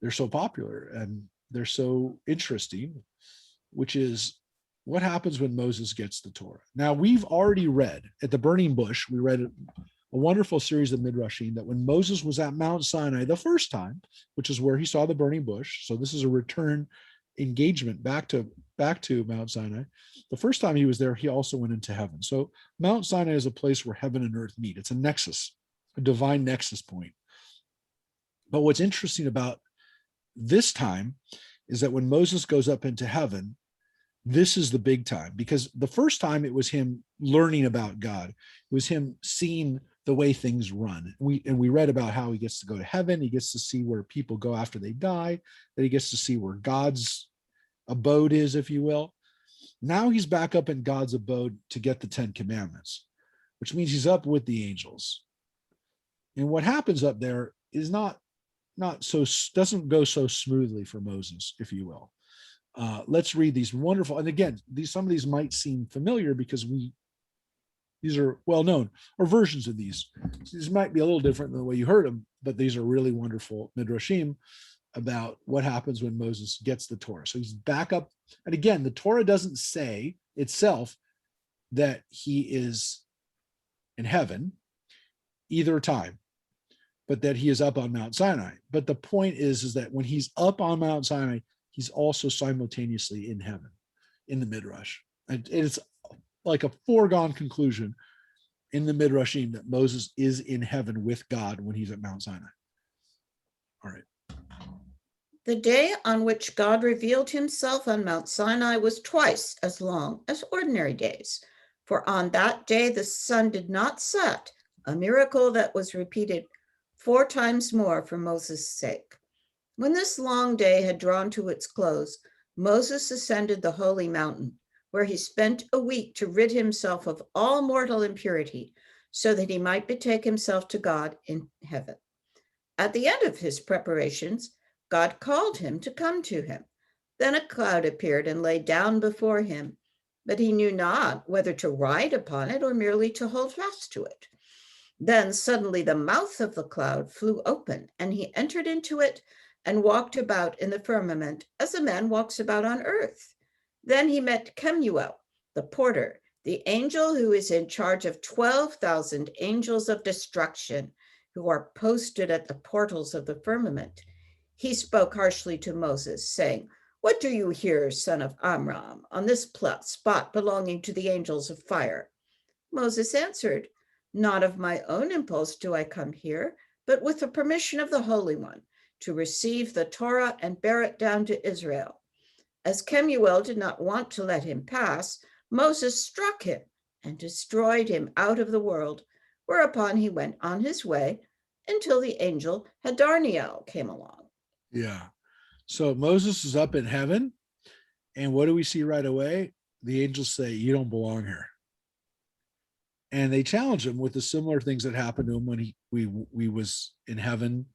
they're so popular and they're so interesting, which is what happens when Moses gets the Torah. Now, we've already read at the burning bush, we read a wonderful series of midrashim that when Moses was at Mount Sinai the first time, which is where he saw the burning bush, so this is a return engagement back to Mount Sinai. The first time he was there, he also went into heaven. So Mount Sinai is a place where heaven and earth meet. It's a nexus, a divine nexus point. But what's interesting about this time is that when Moses goes up into heaven, this is the big time, because the first time it was him learning about God. It was him seeing the way things run. We read about how he gets to go to heaven. He gets to see where people go after they die, that he gets to see where God's abode is, if you will. Now he's back up in God's abode to get the 10 commandments, which means he's up with the angels. And what happens up there is doesn't go so smoothly for Moses, if you will. Let's read these wonderful, and again, some of these might seem familiar because these are well known, or versions of these. So these might be a little different than the way you heard them, but these are really wonderful midrashim about what happens when Moses gets the Torah. So he's back up. And again, the Torah doesn't say itself that he is in heaven either time, but that he is up on Mount Sinai. But the point is that when he's up on Mount Sinai, he's also simultaneously in heaven, in the Midrash. And it's like a foregone conclusion in the Midrashim that Moses is in heaven with God when he's at Mount Sinai. All right. The day on which God revealed himself on Mount Sinai was twice as long as ordinary days, for on that day the sun did not set, a miracle that was repeated 4 times more for Moses' sake. When this long day had drawn to its close, Moses ascended the holy mountain, where he spent a week to rid himself of all mortal impurity, so that he might betake himself to God in heaven. At the end of his preparations, God called him to come to him. Then a cloud appeared and lay down before him, but he knew not whether to ride upon it or merely to hold fast to it. Then suddenly the mouth of the cloud flew open, and he entered into it and walked about in the firmament as a man walks about on earth. Then he met Kemuel, the porter, the angel who is in charge of 12,000 angels of destruction who are posted at the portals of the firmament. He spoke harshly to Moses, saying, "What do you here, son of Amram, on this spot belonging to the angels of fire?" Moses answered, "Not of my own impulse do I come here, but with the permission of the Holy One, to receive the Torah and bear it down to Israel." As Kemuel did not want to let him pass, Moses struck him and destroyed him out of the world, whereupon he went on his way until the angel Hadarniel came along. Yeah. So Moses is up in heaven, and what do we see right away? The angels say, "You don't belong here." And they challenge him with the similar things that happened to him when we was in heaven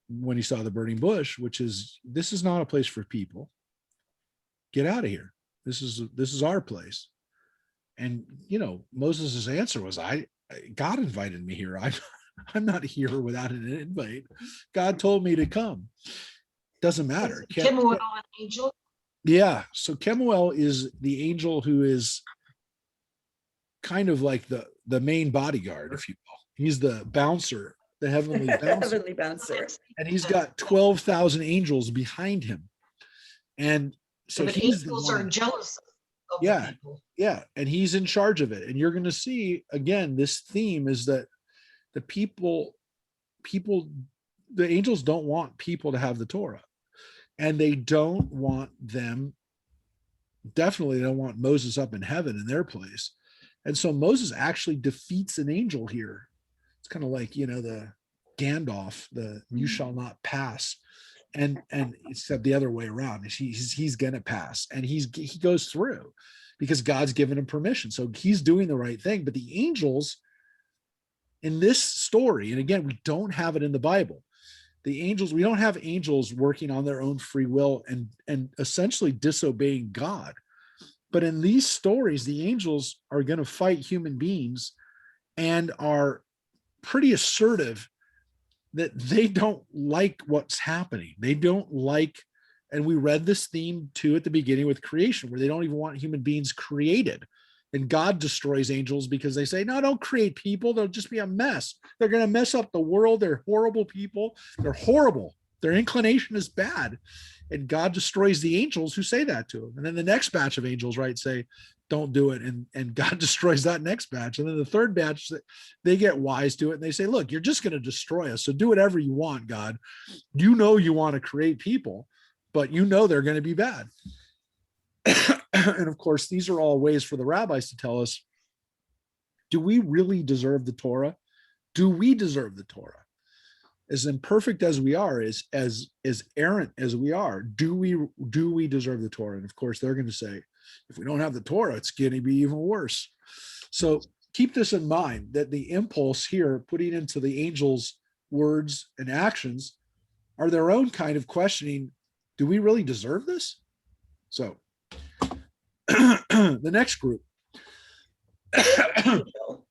when he saw the burning bush, which is, this is not a place for people. Get out of here. This is our place. And Moses' answer was, God invited me here. I'm not here without an invite. God told me to come. Doesn't matter. Kemuel, an angel? Yeah. So Kemuel is the angel who is kind of like the main bodyguard, if you will. He's the bouncer, the heavenly bouncer. Heavenly bouncer. And he's got 12,000 angels behind him. And so But he's angels the are one, jealous of Yeah. the people. yeah, and he's in charge of it. And you're going to see again, this theme is that the people, the angels don't want people to have the Torah, and they don't want them. Definitely, they don't want Moses up in heaven in their place. And so Moses actually defeats an angel here. It's kind of like, the Gandalf, the "you shall not pass," and except the other way around. He's going to pass, and he goes through because God's given him permission. So he's doing the right thing. But the angels in this story, and again, we don't have it in the Bible. The angels, we don't have angels working on their own free will and essentially disobeying God. But in these stories, the angels are going to fight human beings and are pretty assertive that they don't like what's happening. They don't like, and we read this theme too at the beginning with creation, where they don't even want human beings created. And God destroys angels because they say, no, don't create people. They'll just be a mess. They're going to mess up the world. They're horrible people. They're horrible. Their inclination is bad. And God destroys the angels who say that to him. And then the next batch of angels, right, say, don't do it. And God destroys that next batch. And then the third batch, they get wise to it. And they say, look, you're just going to destroy us. So do whatever you want, God. You want to create people, but they're going to be bad. And of course, these are all ways for the rabbis to tell us, do we really deserve the Torah? Do we deserve the Torah? As imperfect as we are, as errant as we are, do we deserve the Torah? And of course, they're going to say, if we don't have the Torah, it's going to be even worse. So keep this in mind, that the impulse here, putting into the angels' words and actions, are their own kind of questioning, do we really deserve this? So the next group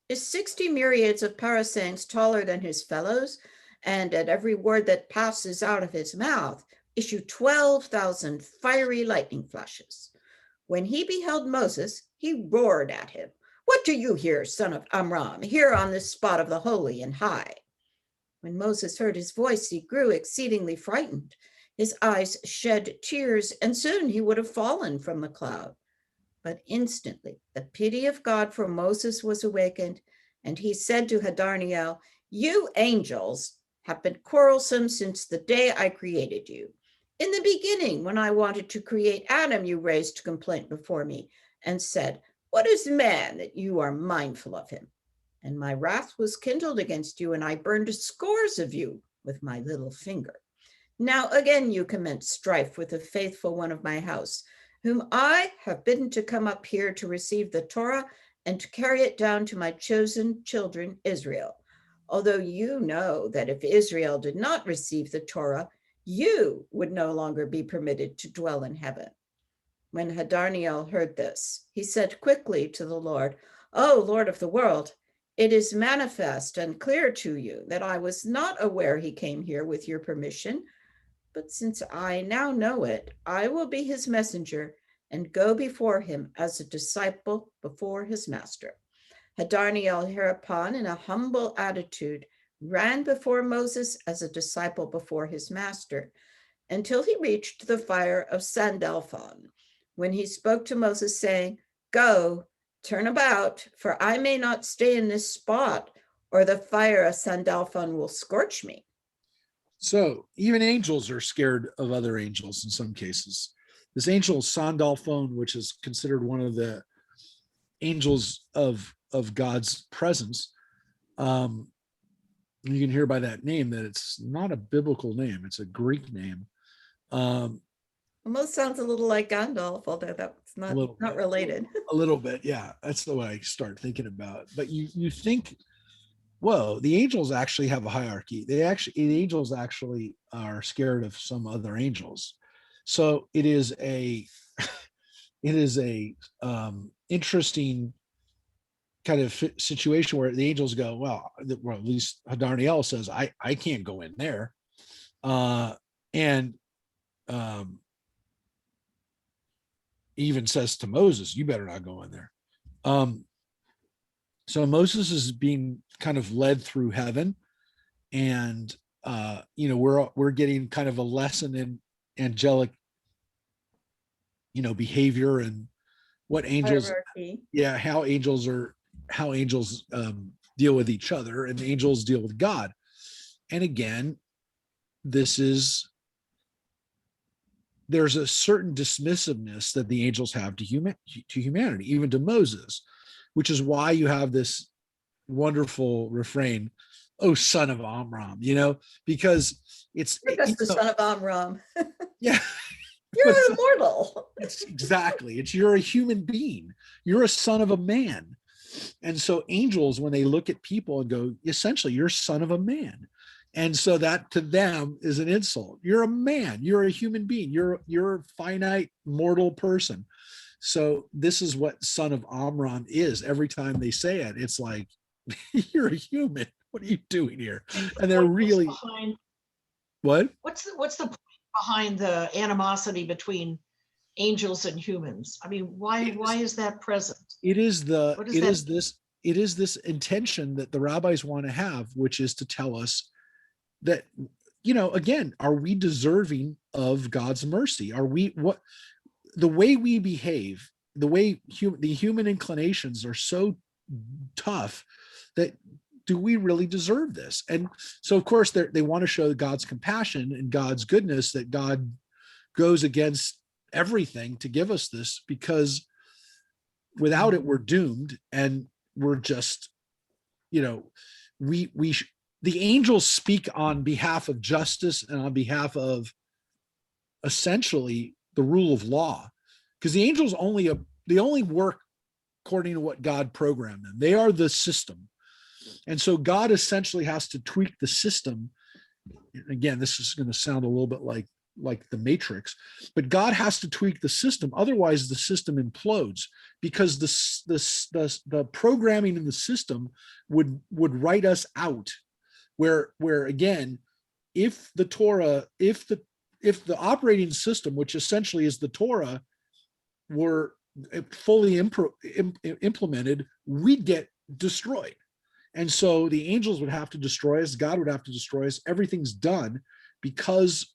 is 60 myriads of parasangs taller than his fellows, and at every word that passes out of his mouth issue 12,000 fiery lightning flashes. When he beheld Moses, he roared at him, "What do you here, son of Amram, here on this spot of the holy and high?" When Moses heard his voice, he grew exceedingly frightened. His eyes shed tears, and soon he would have fallen from the cloud. But instantly the pity of God for Moses was awakened, and he said to Hadarniel, "You angels have been quarrelsome since the day I created you. In the beginning, when I wanted to create Adam, you raised complaint before me and said, 'What is man that you are mindful of him?' And my wrath was kindled against you, and I burned scores of you with my little finger. Now again you commence strife with the faithful one of my house, whom I have bidden to come up here to receive the Torah and to carry it down to my chosen children, Israel. Although you know that if Israel did not receive the Torah, you would no longer be permitted to dwell in heaven." When Hadarniel heard this, he said quickly to the Lord, "O Lord of the world, it is manifest and clear to you that I was not aware he came here with your permission. But since I now know it, I will be his messenger and go before him as a disciple before his master." Hadarniel hereupon, in a humble attitude, ran before Moses as a disciple before his master, until he reached the fire of Sandalphon, when he spoke to Moses, saying, "Go, turn about, for I may not stay in this spot, or the fire of Sandalphon will scorch me." So even angels are scared of other angels in some cases. This angel Sandalphon, which is considered one of the angels of God's presence, You can hear by that name that it's not a biblical name, it's a Greek name. Almost sounds a little like Gandalf, although that's A little not bit. related. A little bit, yeah. That's the way I start thinking about. But you think, whoa, the angels actually have a hierarchy. The angels actually are scared of some other angels. So it is a interesting kind of situation where the angels go, well, at least Hadarniel says, I can't go in there. And even says to Moses, you better not go in there. So Moses is being kind of led through heaven, and we're getting kind of a lesson in angelic behavior and what angels Hierarchy. how angels deal with each other, and angels deal with God. And again, there's a certain dismissiveness that the angels have to humanity, even to Moses, which is why you have this wonderful refrain, "Oh, son of Amram," because it's That's the son of Amram. yeah. You're immortal. It's exactly. You're a human being. You're a son of a man. And so angels, when they look at people and go, essentially, you're son of a man. And so that to them is an insult. You're a man. You're a human being. You're a finite mortal person. So this is what son of Amram is. Every time they say it, it's like, you're a human. What are you doing here? And they're really what? What's the point behind the animosity between angels and humans? I mean, why is that present? It is this intention that the rabbis want to have, which is to tell us that, again, are we deserving of God's mercy? Are we the way we behave, the way the human inclinations are so tough that do we really deserve this? And so, of course, they want to show God's compassion and God's goodness, that God goes against everything to give us this, because without it, we're doomed. And we're just, the angels speak on behalf of justice and on behalf of essentially the rule of law, because the angels they only work according to what God programmed them. They are the system. And so God essentially has to tweak the system. Again, this is going to sound a little bit like the Matrix, but God has to tweak the system. Otherwise, the system implodes, because the programming in the system would write us out. Where again, if the Torah, if the operating system, which essentially is the Torah, were fully implemented, we'd get destroyed. And so the angels would have to destroy us. God would have to destroy us. Everything's done because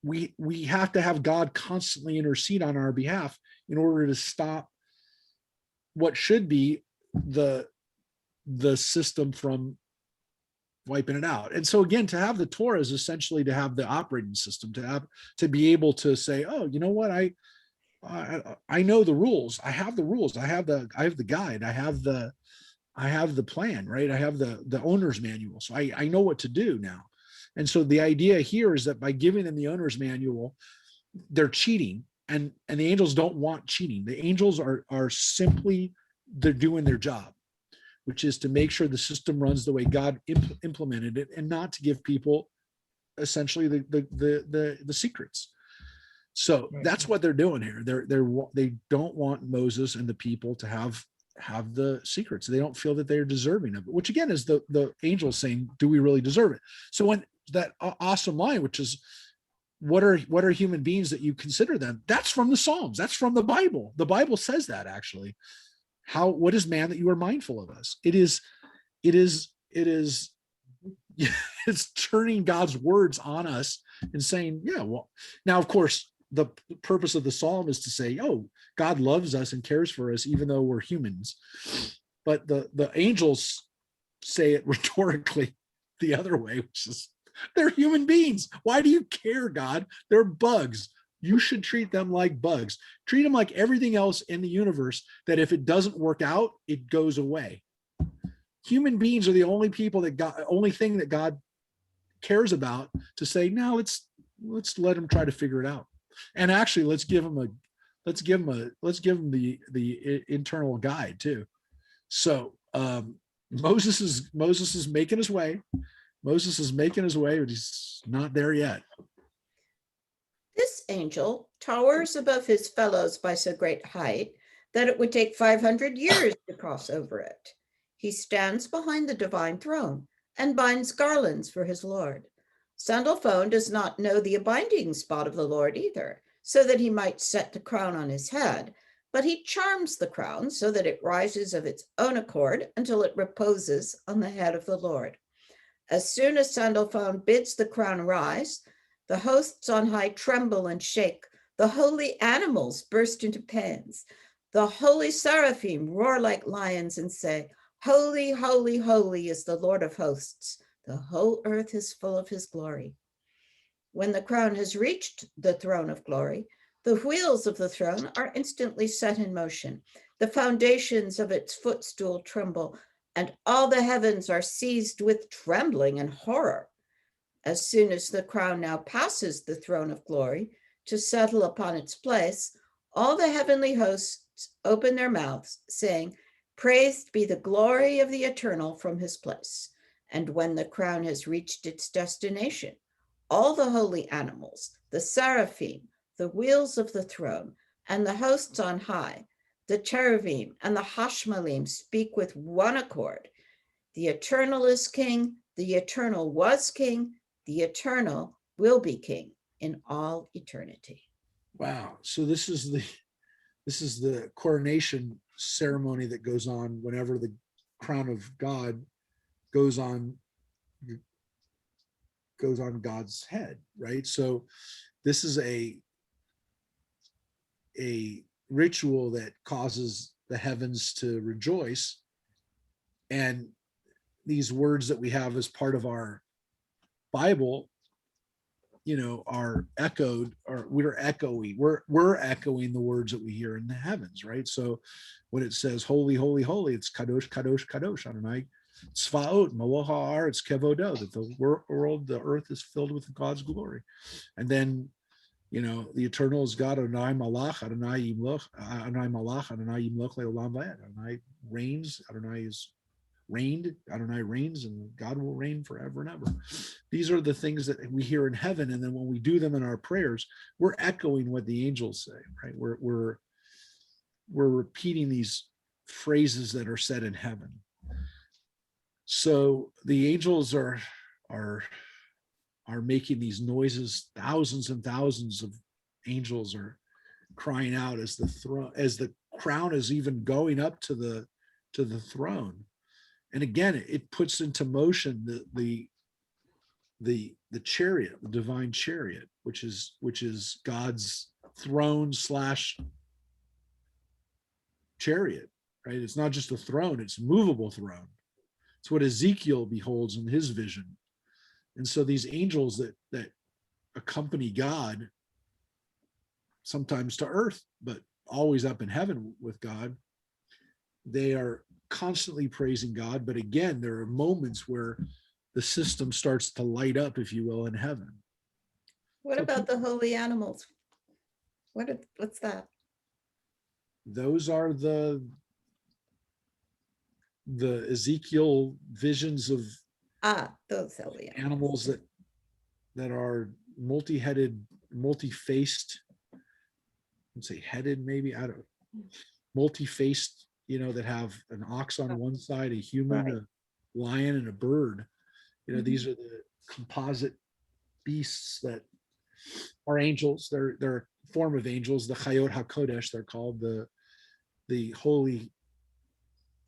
we have to have God constantly intercede on our behalf in order to stop what should be the system from wiping it out. And so again, to have the Torah is essentially to have the operating system, to be able to say, oh, you know what, I know the rules. I have the rules. I have the guide. I have the plan, right? I have the owner's manual. So I know what to do now. And so the idea here is that by giving them the owner's manual, they're cheating, and the angels don't want cheating. The angels are simply, they're doing their job, which is to make sure the system runs the way God implemented it, and not to give people essentially the secrets. So that's what they're doing here. They don't want Moses and the people to have the secrets. They don't feel that they're deserving of it, which again is the angels saying, do we really deserve it? So when that awesome line, which is, what are human beings that you consider them? That's from the Psalms. That's from the Bible. The Bible says that, actually. What is man that you are mindful of us? It is it's turning God's words on us and saying, yeah, well, now, of course, the purpose of the Psalm is to say, oh, God loves us and cares for us, even though we're humans. But the angels say it rhetorically the other way, which is, they're human beings. Why do you care, God? They're bugs. You should treat them like bugs. Treat them like everything else in the universe, that if it doesn't work out, it goes away. human beings are the only people that only thing that God cares about to say, no, let's let him try to figure it out. And actually, let's give him the internal guide too. So Moses is making his way. Moses is making his way, but he's not there yet. This angel towers above his fellows by so great height that it would take 500 years to cross over it. He stands behind the divine throne and binds garlands for his Lord. Sandalphon does not know the abiding spot of the Lord either, so that he might set the crown on his head, but he charms the crown so that it rises of its own accord until it reposes on the head of the Lord. As soon as Sandalphon bids the crown rise, the hosts on high tremble and shake. The holy animals burst into paeans. The holy seraphim roar like lions and say, "Holy, holy, holy is the Lord of hosts. The whole earth is full of his glory." When the crown has reached the throne of glory, the wheels of the throne are instantly set in motion. The foundations of its footstool tremble, and all the heavens are seized with trembling and horror. As soon as the crown now passes the throne of glory to settle upon its place, all the heavenly hosts open their mouths, saying, "Praised be the glory of the Eternal from his place." And when the crown has reached its destination, all the holy animals, the seraphim, the wheels of the throne, and the hosts on high, the cherubim and the hashmalim speak with one accord. The Eternal is king, the Eternal was king, the Eternal will be king in all eternity. Wow. So this is the coronation ceremony that goes on whenever the crown of God goes on God's head, right? So this is a ritual that causes the heavens to rejoice. And these words that we have as part of our Bible, are echoed, or we're echoing the words that we hear in the heavens, right? So when it says holy, holy, holy, it's kadosh, kadosh, kadosh, Adonai Tzvaot, Maloha Haaretz Kevodo, that the earth is filled with God's glory. And then, the Eternal is God, Adonai Malach, Adonai Yimloch, Adonai Malach, Adonai Yimloch Le'olam Va'ed. Adonai reigns, Adonai is reigned, Adonai reigns, and God will reign forever and ever. These are the things that we hear in heaven, and then when we do them in our prayers, we're echoing what the angels say, right? We're repeating these phrases that are said in heaven. So the angels are making these noises. Thousands and thousands of angels are crying out as the crown is even going up to the throne. And again, it puts into motion the chariot, the divine chariot, which is God's throne / chariot, right? It's not just a throne, it's a movable throne. It's what Ezekiel beholds in his vision. And so these angels that accompany God, sometimes to earth, but always up in heaven with God, they are constantly praising God. But again, there are moments where the system starts to light up, if you will, in heaven. What about the holy animals? What's that? Those are the Ezekiel visions of Those holy animals that are multi-headed, multi-faced. Let's say headed, maybe, I don't know, multi-faced, that have an ox on one side, a human, Right. a lion, and a bird. Mhm. These are the composite beasts that are angels. They're a form of angels, the Chayot HaKodesh, they're called, the holy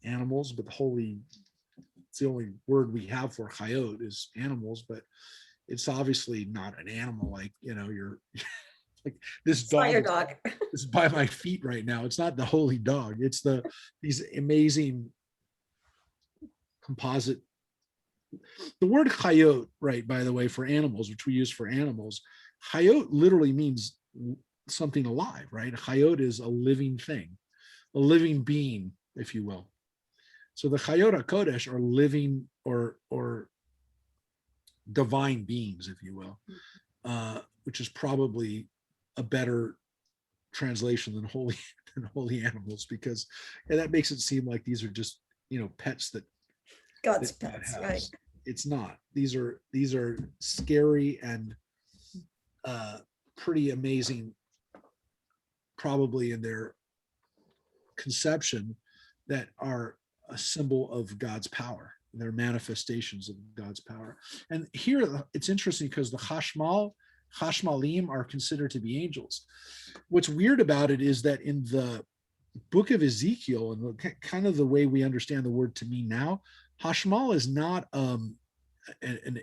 animals, but it's the only word we have for Chayot is animals, but it's obviously not an animal like, you're like this It's not dog your dog. is by my feet right now. It's not the holy dog. It's these amazing composite. The word chayot, right, by the way, for animals, which we use for animals, chayot literally means something alive, right? Chayot is a living thing, a living being, if you will. So the Chayot HaKodesh are living or divine beings, if you will, which is probably a better translation than holy animals, because that makes it seem like these are just pets that God's God pets, has. right? It's not. These are scary and pretty amazing, probably in their conception, that are a symbol of God's power. They're manifestations of God's power. And here it's interesting because the Hashmalim are considered to be angels. What's weird about it is that in the book of Ezekiel, and kind of the way we understand the word to mean now, Hashmal is not an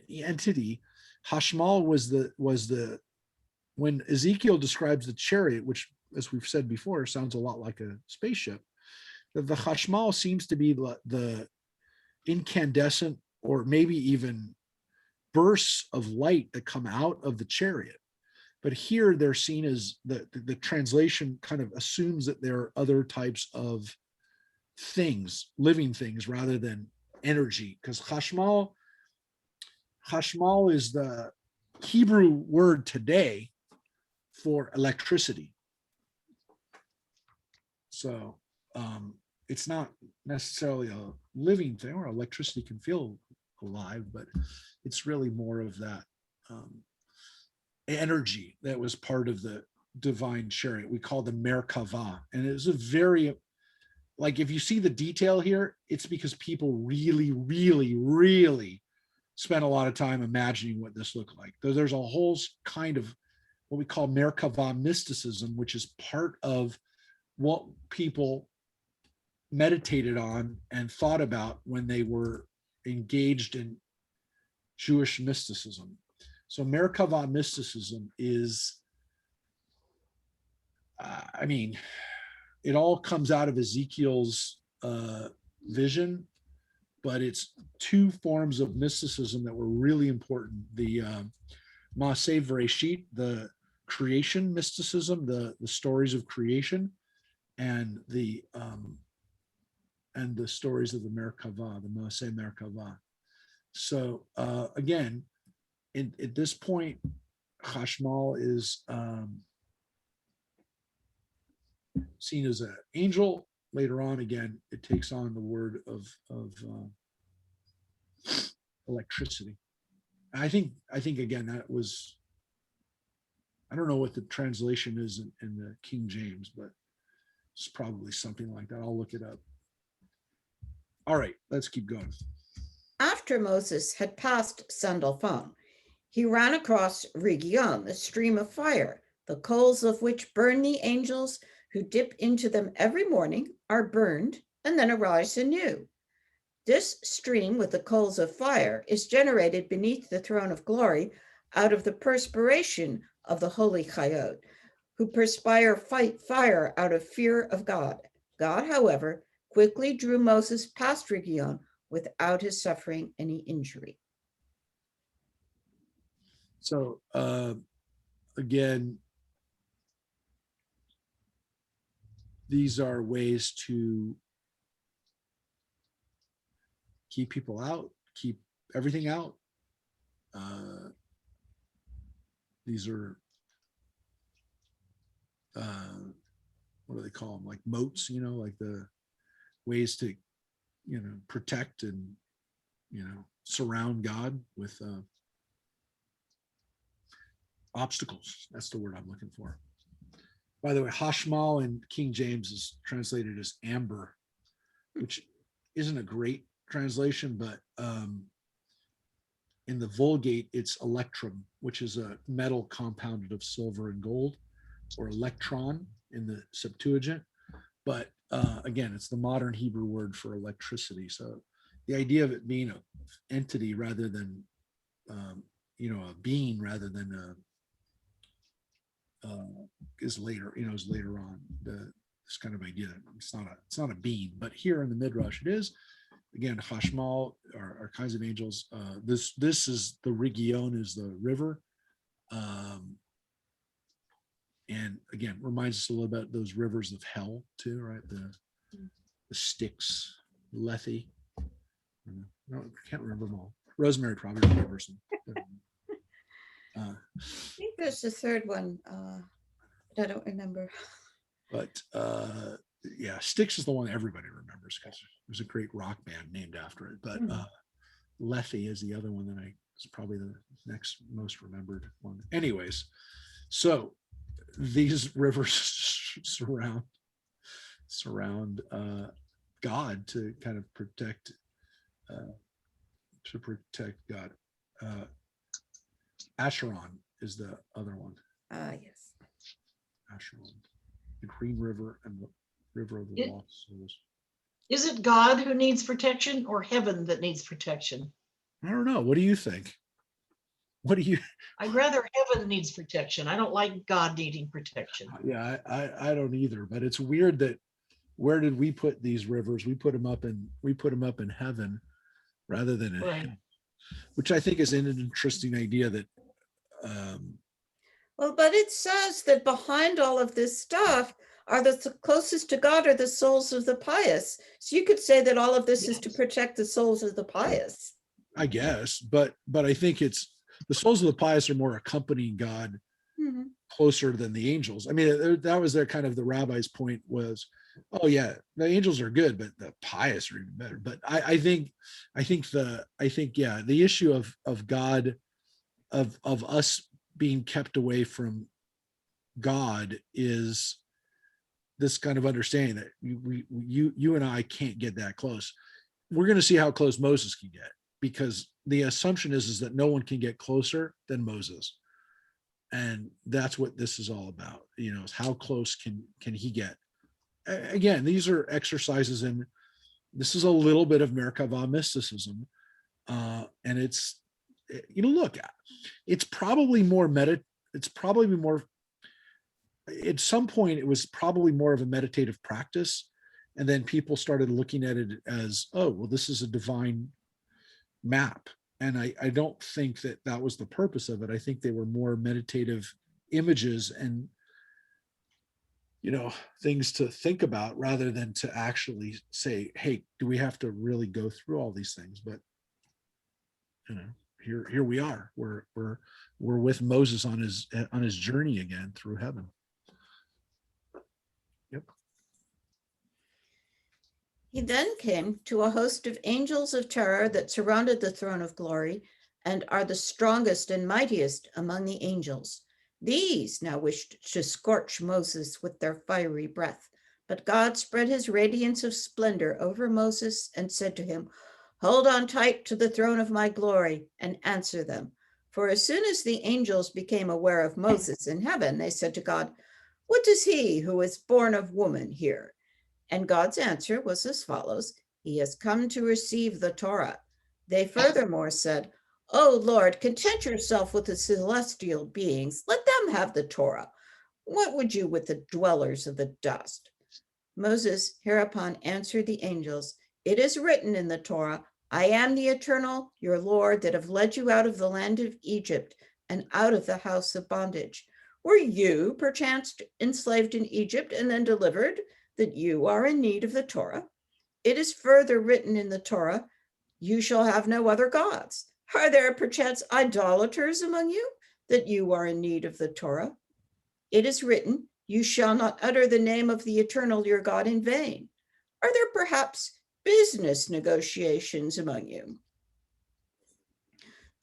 entity. Hashmal was the when Ezekiel describes the chariot, which, as we've said before, sounds a lot like a spaceship. The Hashmal seems to be the incandescent or maybe even bursts of light that come out of the chariot. But here they're seen as the translation kind of assumes that there are other types of things, living things, rather than energy, because Hashmal is the Hebrew word today for electricity. So it's not necessarily a living thing, or electricity can feel alive, but it's really more of that energy that was part of the divine chariot. We call the Merkava. And it was a very, like, if you see the detail here, it's because people really, really, really spent a lot of time imagining what this looked like. There's a whole kind of what we call Merkava mysticism, which is part of what people meditated on and thought about when they were engaged in Jewish mysticism. So Merkava mysticism is, it all comes out of Ezekiel's vision, but it's two forms of mysticism that were really important. The Maaseh Bereshit, the creation mysticism, the stories of creation, and the stories of the Merkava, the Maaseh Merkava. So again, at this point, Hashmal is seen as an angel. Later on, again, it takes on the word of electricity. I think again, that was, I don't know what the translation is in the King James, but it's probably something like that. I'll look it up. All right, let's keep going. After Moses had passed Sandalphon, he ran across Region, the stream of fire, the coals of which burn. The angels who dip into them every morning are burned and then arise anew. This stream with the coals of fire is generated beneath the throne of glory out of the perspiration of the holy Chayot, who perspire fire out of fear of God. God, however, quickly drew Moses past Region without his suffering any injury. So again, these are ways to keep people out, keep everything out. These are what do they call them? Like moats, like the ways to, protect and, surround God with obstacles. That's the word I'm looking for. By the way, Hashmal in King James is translated as amber, which isn't a great translation, but in the Vulgate, it's electrum, which is a metal compounded of silver and gold, or electron in the Septuagint. But again, it's the modern Hebrew word for electricity. So the idea of it being an entity rather than, a being rather than is later, is later on. This kind of idea. It's not a being, but here in the Midrash it is. Again, Hashmal are kinds of angels. This is the Region, is the river. And again, reminds us a little about those rivers of hell too, right? The Styx, Lethe. No, I can't remember them all. Rosemary probably remembers them. I think there's the third one, but I don't remember. But yeah, Styx is the one everybody remembers because there's a great rock band named after it. But Lethe is the other one that is probably the next most remembered one. Anyways, so these rivers surround God to kind of protect God. Acheron is the other one. Yes. Acheron, the Green River and the River of the Lost Souls. Is it God who needs protection or heaven that needs protection? I don't know. What do you think? What do you? I'd rather heaven needs protection. I don't like God needing protection. Yeah, I don't either. But it's weird that where did we put these rivers? We put them up in heaven rather than in hell, which I think is an interesting idea that. Well, but it says that behind all of this stuff are the closest to God are the souls of the pious. So you could say that all of this is to protect the souls of the pious. I guess, but I think it's the souls of the pious are more accompanying God closer than the angels. I mean, that was their kind of the rabbi's point was, oh yeah, the angels are good, but the pious are even better. But I think the issue of God, of us being kept away from God is this kind of understanding that you and I can't get that close. We're going to see how close Moses can get, because the assumption is that no one can get closer than Moses. And that's what this is all about, is how close can he get? Again, these are exercises in, this is a little bit of Merkavah mysticism. And it's, look, it's probably more at some point it was probably more of a meditative practice. And then people started looking at it as, oh, well, this is a divine map. And I don't think that was the purpose of it. I think they were more meditative images and, things to think about rather than to actually say, hey, do we have to really go through all these things? But, here we are. We're with Moses on his journey again through heaven. Yep. He then came to a host of angels of terror that surrounded the throne of glory and are the strongest and mightiest among the angels. These now wished to scorch Moses with their fiery breath, but God spread his radiance of splendor over Moses and said to him, "Hold on tight to the throne of my glory and answer them." For as soon as the angels became aware of Moses in heaven, they said to God, "What does he who is born of woman here?" And God's answer was as follows: "He has come to receive the Torah." They furthermore said, "O Lord, content yourself with the celestial beings. Let them have the Torah. What would you with the dwellers of the dust?" Moses hereupon answered the angels, "It is written in the Torah, I am the eternal, your Lord, that have led you out of the land of Egypt and out of the house of bondage. Were you perchance enslaved in Egypt and then delivered, that you are in need of the Torah? It is further written in the Torah, you shall have no other gods. Are there perchance idolaters among you, that you are in need of the Torah? It is written, you shall not utter the name of the eternal your God in vain. Are there perhaps business negotiations among you,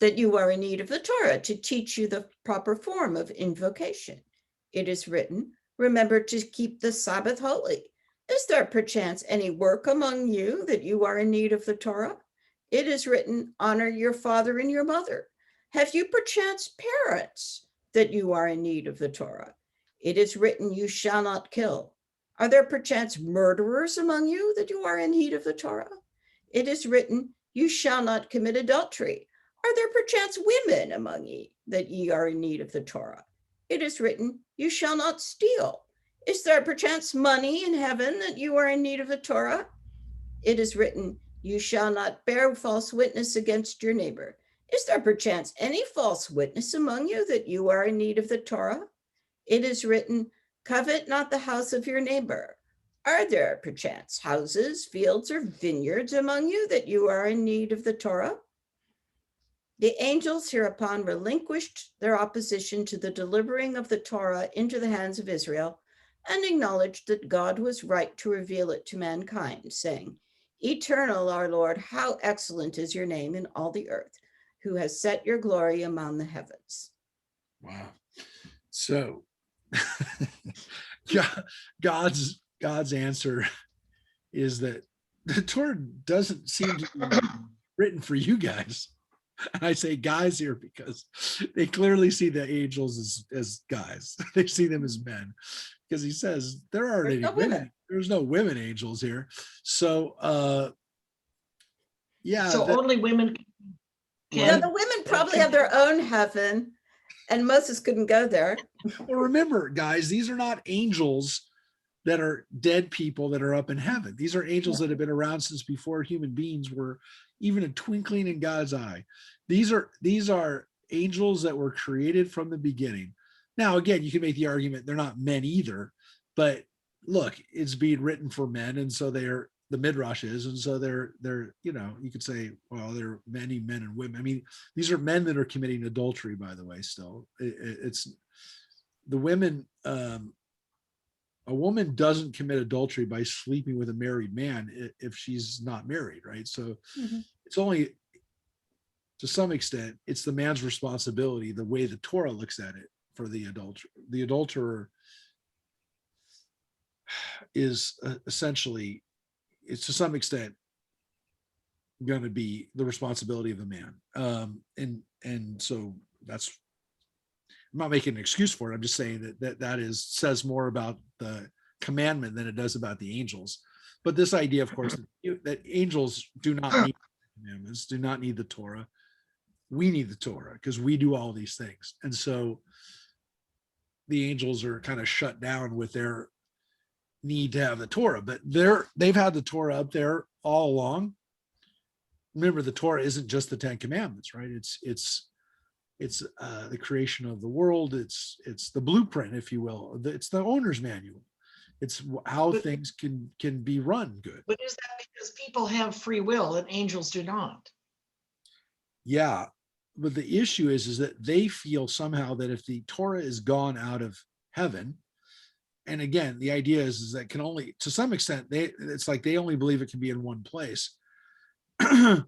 that you are in need of the Torah to teach you the proper form of invocation? It is written, remember to keep the Sabbath holy. Is there perchance any work among you, that you are in need of the Torah? It is written, honor your father and your mother. Have you perchance parents, that you are in need of the Torah? It is written, you shall not kill. Are there perchance murderers among you, that you are in need of the Torah? It is written, you shall not commit adultery. Are there perchance women among ye, that ye are in need of the Torah? It is written, you shall not steal. Is there perchance money in heaven, that you are in need of the Torah? It is written, you shall not bear false witness against your neighbor. Is there perchance any false witness among you, that you are in need of the Torah? It is written, covet not the house of your neighbor. Are there perchance houses, fields, or vineyards among you that you are in need of the Torah? The angels hereupon relinquished their opposition to the delivering of the Torah into the hands of Israel and acknowledged that God was right to reveal it to mankind, saying, Eternal, our Lord, how excellent is your name in all the earth, who has set your glory among the heavens. Wow. So God's answer is that the Torah doesn't seem to be written for you guys. And I say guys here because they clearly see the angels as guys. They see them as men, because he says there aren't There's any no women. women. There's no women angels here. So yeah. So only women Well, can. the women probably have their own heaven, and Moses couldn't go there. Well, remember, guys, these are not angels that are dead people that are up in heaven. These are angels that have been around since before human beings were even a twinkling in God's eye. These are angels that were created from the beginning. Now, again, you can make the argument they're not men either, but look, it's being written for men, and so they're the Midrash is, and so they're you could say, well, there are many men and women. I mean, these are men that are committing adultery, by the way. Still, it's the women. A woman doesn't commit adultery by sleeping with a married man if she's not married, right? So it's only, to some extent, it's the man's responsibility, the way the Torah looks at it, for the adulterer. The adulterer is essentially, it's to some extent going to be the responsibility of the man. And so that's, I'm not making an excuse for it. I'm just saying that says more about the commandment than it does about the angels. But this idea, of course, that angels do not need commandments, do not need the Torah. We need the Torah because we do all these things. And so the angels are kind of shut down with their need to have the Torah, but they've had the Torah up there all along. Remember, the Torah isn't just the 10 Commandments, right? It's the creation of the world. It's the blueprint, if you will. It's the owner's manual. It's how things can be run good. But is that because people have free will and angels do not? Yeah, but the issue is that they feel somehow that if the Torah is gone out of heaven, and again, the idea is that can only, to some extent, it's like they only believe it can be in one place. That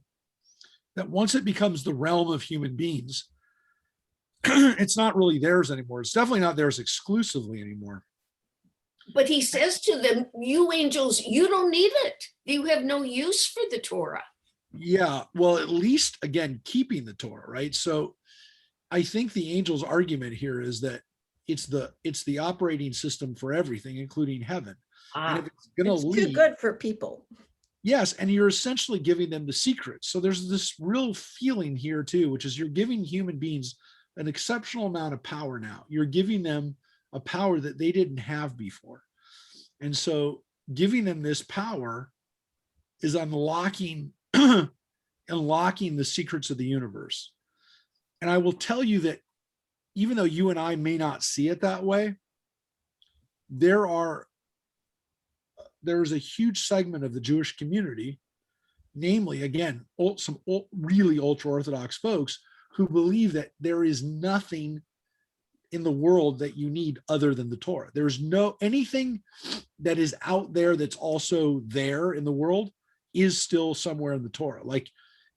once it becomes the realm of human beings, it's not really theirs anymore. It's definitely not theirs exclusively anymore. But he says to them, you angels, you don't need it. You have no use for the Torah. Yeah, well, at least, again, keeping the Torah, right? So I think the angel's argument here is that it's the operating system for everything, including heaven. And if it's going to It's too good for people. yes, and you're essentially giving them the secrets. So there's this real feeling here too, which is you're giving human beings an exceptional amount of power now. You're giving them a power that they didn't have before. And so giving them this power is unlocking the secrets of the universe. And I will tell you that even though you and I may not see it that way, there's a huge segment of the Jewish community, namely, again, some really ultra-Orthodox folks who believe that there is nothing in the world that you need other than the Torah. There's anything that is out there that's also there in the world is still somewhere in the Torah. Like,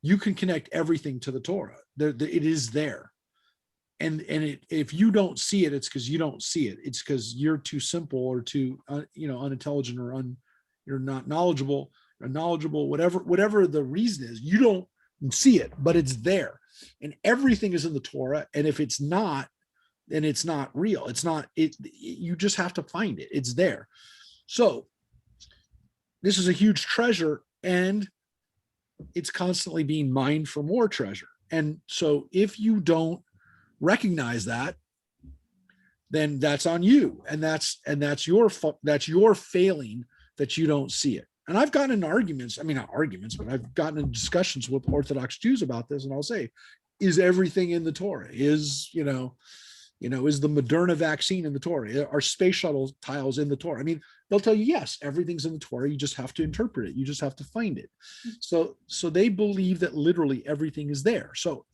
you can connect everything to the Torah. It is there. And if you don't see it, it's because you don't see it. It's because you're too simple or too unintelligent or you're not knowledgeable, whatever the reason is. You don't see it, but it's there. And everything is in the Torah. And if it's not, then it's not real. You just have to find it. It's there. So this is a huge treasure, and it's constantly being mined for more treasure. And so if you don't recognize that, then that's on you. And that's your failing that you don't see it. And I've gotten in arguments, not arguments, but I've gotten in discussions with Orthodox Jews about this. And I'll say, is everything in the Torah? Is the Moderna vaccine in the Torah? Are space shuttle tiles in the Torah? I mean, they'll tell you, yes, everything's in the Torah. You just have to interpret it. You just have to find it. So they believe that literally everything is there. So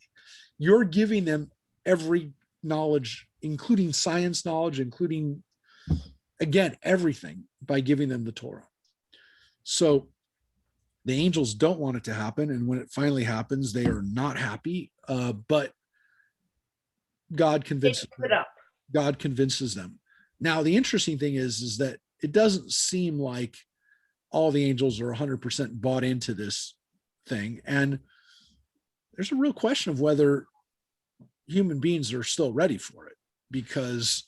you're giving them every knowledge, including science knowledge, including, again, everything, by giving them the Torah. So the angels don't want it to happen. And when it finally happens, they are not happy. But God convinces them. God convinces them. Now, the interesting thing is that it doesn't seem like all the angels are 100% bought into this thing. And there's a real question of whether human beings are still ready for it, because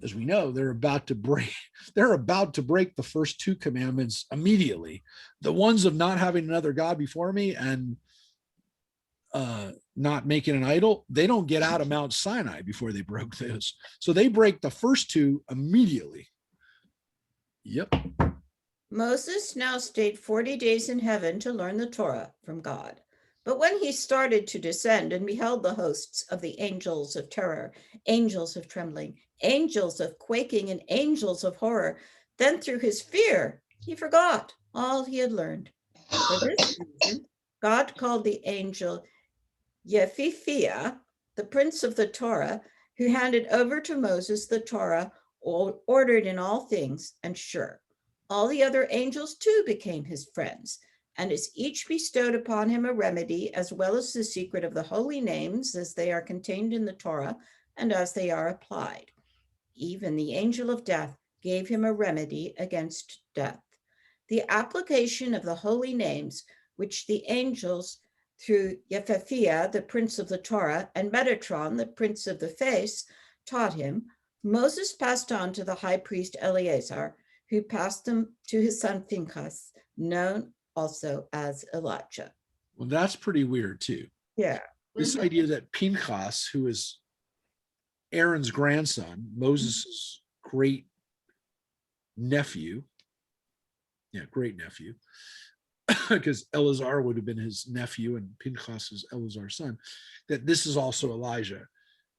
as we know, they're about to break the first two commandments immediately. The ones of not having another God before me and not making an idol, they don't get out of Mount Sinai before they broke those. So they break the first two immediately. Yep. Moses now stayed 40 days in heaven to learn the Torah from God. But when he started to descend and beheld the hosts of the angels of terror, angels of trembling, angels of quaking, and angels of horror, then through his fear, he forgot all he had learned. For this reason, God called the angel Yefifia, the prince of the Torah, who handed over to Moses the Torah, ordered in all things, and sure. All the other angels too became his friends, and as each bestowed upon him a remedy, as well as the secret of the holy names as they are contained in the Torah and as they are applied. Even the angel of death gave him a remedy against death. The application of the holy names, which the angels, through Yefefiyah, the prince of the Torah, and Metatron, the prince of the face, taught him, Moses passed on to the high priest Eleazar, who passed them to his son Phinehas, known also as Elijah. Well, that's pretty weird too. Yeah. This idea that Phinehas, who is Aaron's grandson, Moses' great nephew, great nephew, because Eleazar would have been his nephew and Phinehas is Eleazar's son, that this is also Elijah.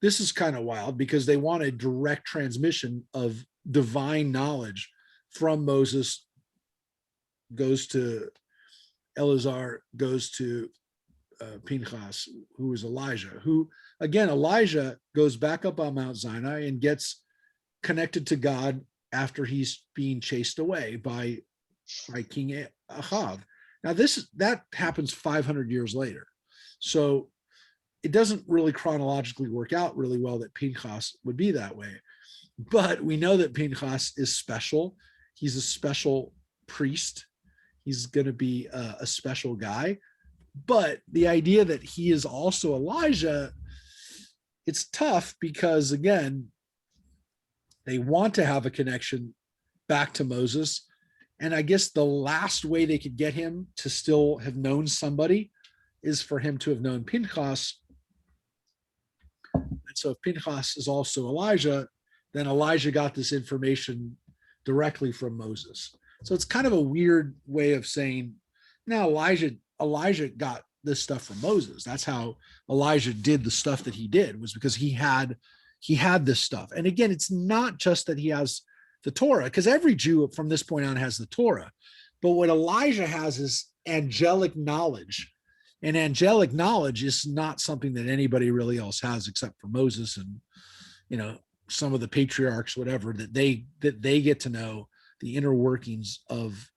This is kind of wild because they want a direct transmission of divine knowledge from Moses, goes to Eleazar, goes to Phinehas, who is Elijah, who, again, Elijah goes back up on Mount Sinai and gets connected to God after he's being chased away by King Ahav. Now, that happens 500 years later. So it doesn't really chronologically work out really well that Phinehas would be that way. But we know that Phinehas is special. He's a special priest. He's going to be a special guy. But the idea that he is also Elijah, it's tough because, again, they want to have a connection back to Moses. And I guess the last way they could get him to still have known somebody is for him to have known Phinehas. And so if Phinehas is also Elijah, then Elijah got this information directly from Moses. So it's kind of a weird way of saying, now Elijah got this stuff from Moses. That's how Elijah did the stuff that he did, was because he had this stuff. And again, it's not just that he has the Torah, because every Jew from this point on has the Torah. But what Elijah has is angelic knowledge. And angelic knowledge is not something that anybody really else has except for Moses and, some of the patriarchs, whatever, that they get to know the inner workings of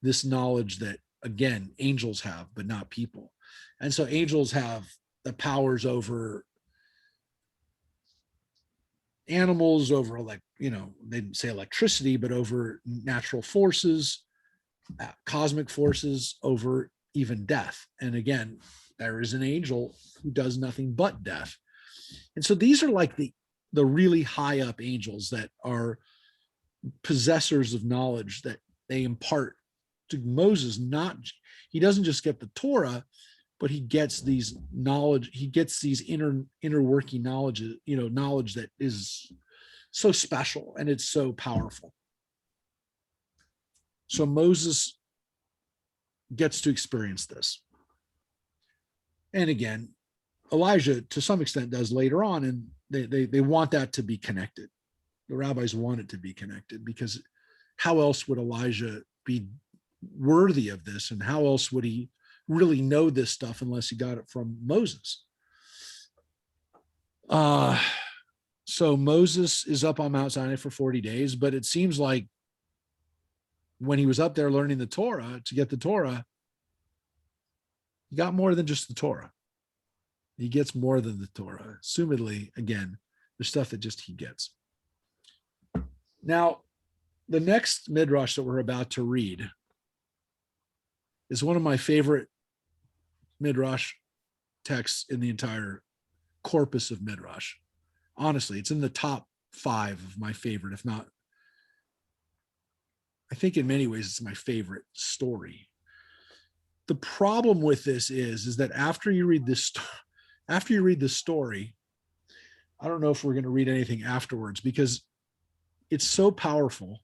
this knowledge that, again, angels have, but not people. And so angels have the powers over animals, over, they didn't say electricity, but over natural forces, cosmic forces, over even death. And again, there is an angel who does nothing but death. And so these are like the really high up angels that are possessors of knowledge that they impart to Moses. He doesn't just get the Torah, but he gets these knowledge. He gets these inner working knowledge that is so special and it's so powerful. So Moses gets to experience this. And again, Elijah, to some extent, does later on, and they want that to be connected. The rabbis want it to be connected, because how else would Elijah be worthy of this, and how else would he really know this stuff unless he got it from Moses? So Moses is up on Mount Sinai for 40 days, but it seems like when he was up there learning the Torah, to get the Torah, he got more than just the Torah. He gets more than the Torah. Assumedly, again, there's stuff that just he gets. Now, the next Midrash that we're about to read is one of my favorite Midrash texts in the entire corpus of Midrash. Honestly, it's in the top 5 of my favorite, if not, I think in many ways it's my favorite story. The problem with this is that after you read this story, I don't know if we're going to read anything afterwards, because it's so powerful.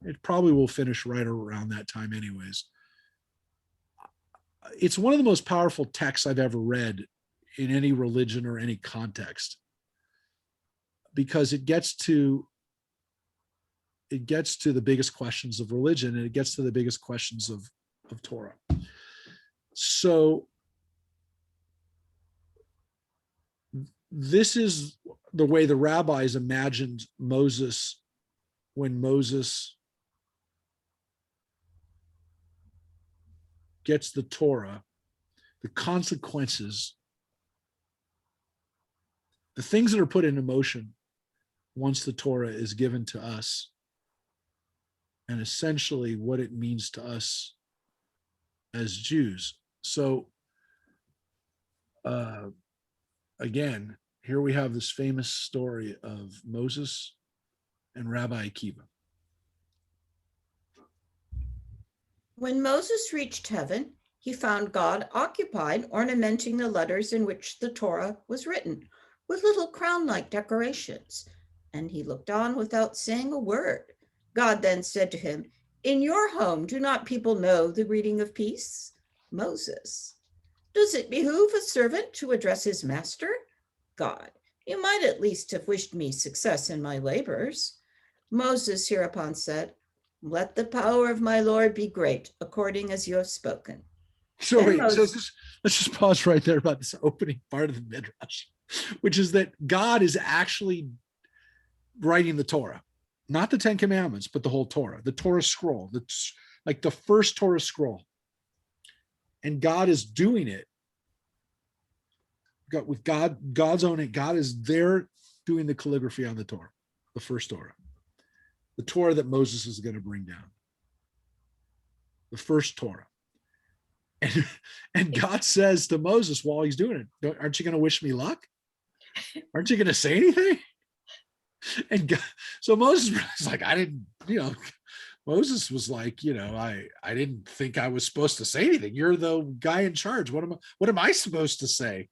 It probably will finish right around that time anyways. It's one of the most powerful texts I've ever read in any religion or any context, because it gets to the biggest questions of religion, and it gets to the biggest questions of Torah. So this is the way the rabbis imagined Moses when Moses gets the Torah, the consequences, the things that are put into motion once the Torah is given to us, and essentially what it means to us as Jews. So again, here we have this famous story of Moses and Rabbi Akiva. When Moses reached heaven, he found God occupied ornamenting the letters in which the Torah was written, with little crown-like decorations, and he looked on without saying a word. God then said to him, "In your home, do not people know the greeting of peace?" Moses: "Does it behoove a servant to address his master?" God: "You might at least have wished me success in my labors." Moses hereupon said, "Let the power of my Lord be great, according as you have spoken." So Then wait, Moses- let's just pause right there about this opening part of the Midrash, which is that God is actually writing the Torah, not the 10 Commandments, but the whole Torah, the Torah scroll, like the first Torah scroll. And God is doing it with God's own. God is there doing the calligraphy on the Torah, the first Torah, the Torah that Moses is going to bring down, the first Torah. And God says to Moses while he's doing it, "Aren't you going to wish me luck? Aren't you going to say anything?" And God, so Moses was like, Moses was like, I didn't think I was supposed to say anything. You're the guy in charge. What am I supposed to say?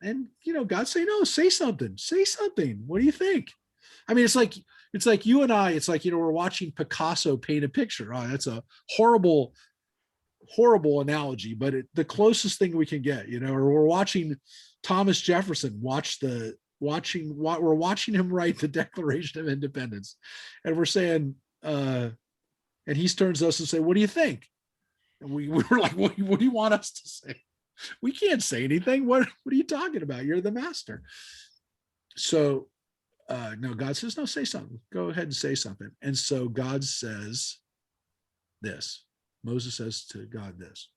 And God say, "No, say something. Say something. What do you think?" I mean, it's like you and I. It's like we're watching Picasso paint a picture. Oh, that's a horrible analogy, but the closest thing we can get. Or we're watching Thomas Jefferson we're watching him write the Declaration of Independence, and we're saying, and he turns to us and say, "What do you think?" And we were like, what do you want us to say? We can't say anything. What are you talking about? You're the master. So no, God says, "No, say something. Go ahead and say something." And so God says this. Moses says to God this.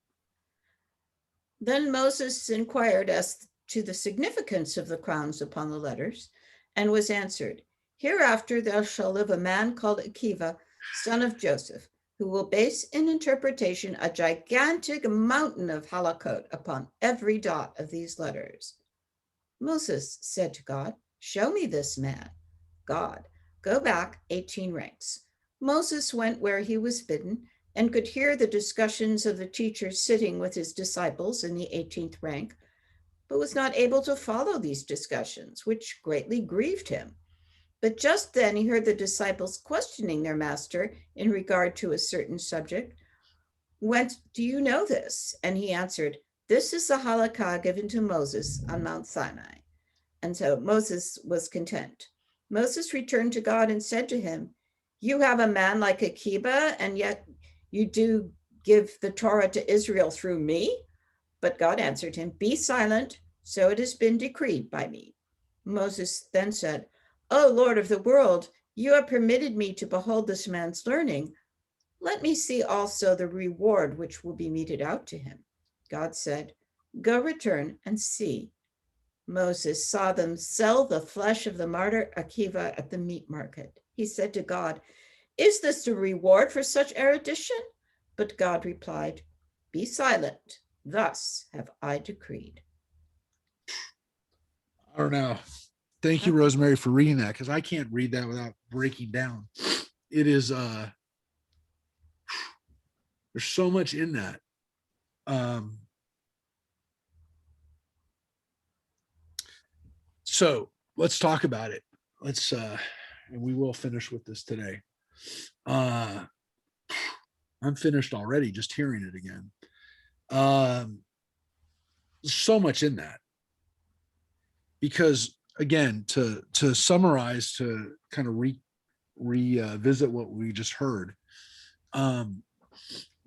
Then Moses inquired as to the significance of the crowns upon the letters, and was answered, "Hereafter there shall live a man called Akiva, son of Joseph, who will base in interpretation a gigantic mountain of halakot upon every dot of these letters." Moses said to God, "Show me this man." God: "Go back 18 ranks." Moses went where he was bidden, and could hear the discussions of the teacher sitting with his disciples in the 18th rank, but was not able to follow these discussions, which greatly grieved him. But just then he heard the disciples questioning their master in regard to a certain subject. "Whence do you know this?" And he answered, This is the halakha given to Moses on Mount Sinai. And so Moses was content. Moses returned to God and said to him, you have a man like Akiba, and yet you do give the Torah to Israel through me? But God answered him, be silent, so it has been decreed by me. Moses then said, O Lord of the world, you have permitted me to behold this man's learning. Let me see also the reward which will be meted out to him. God said, go return and see. Moses saw them sell the flesh of the martyr Akiva at the meat market. He said to God, is this the reward for such erudition? But God replied, be silent. Thus have I decreed. I don't know. Thank you, Rosemary, for reading that, because I can't read that without breaking down. It is there's so much in that. So let's talk about it. Let's and we will finish with this today. I'm finished already just hearing it again. So much in that. Because again, to summarize, to kind of revisit what we just heard,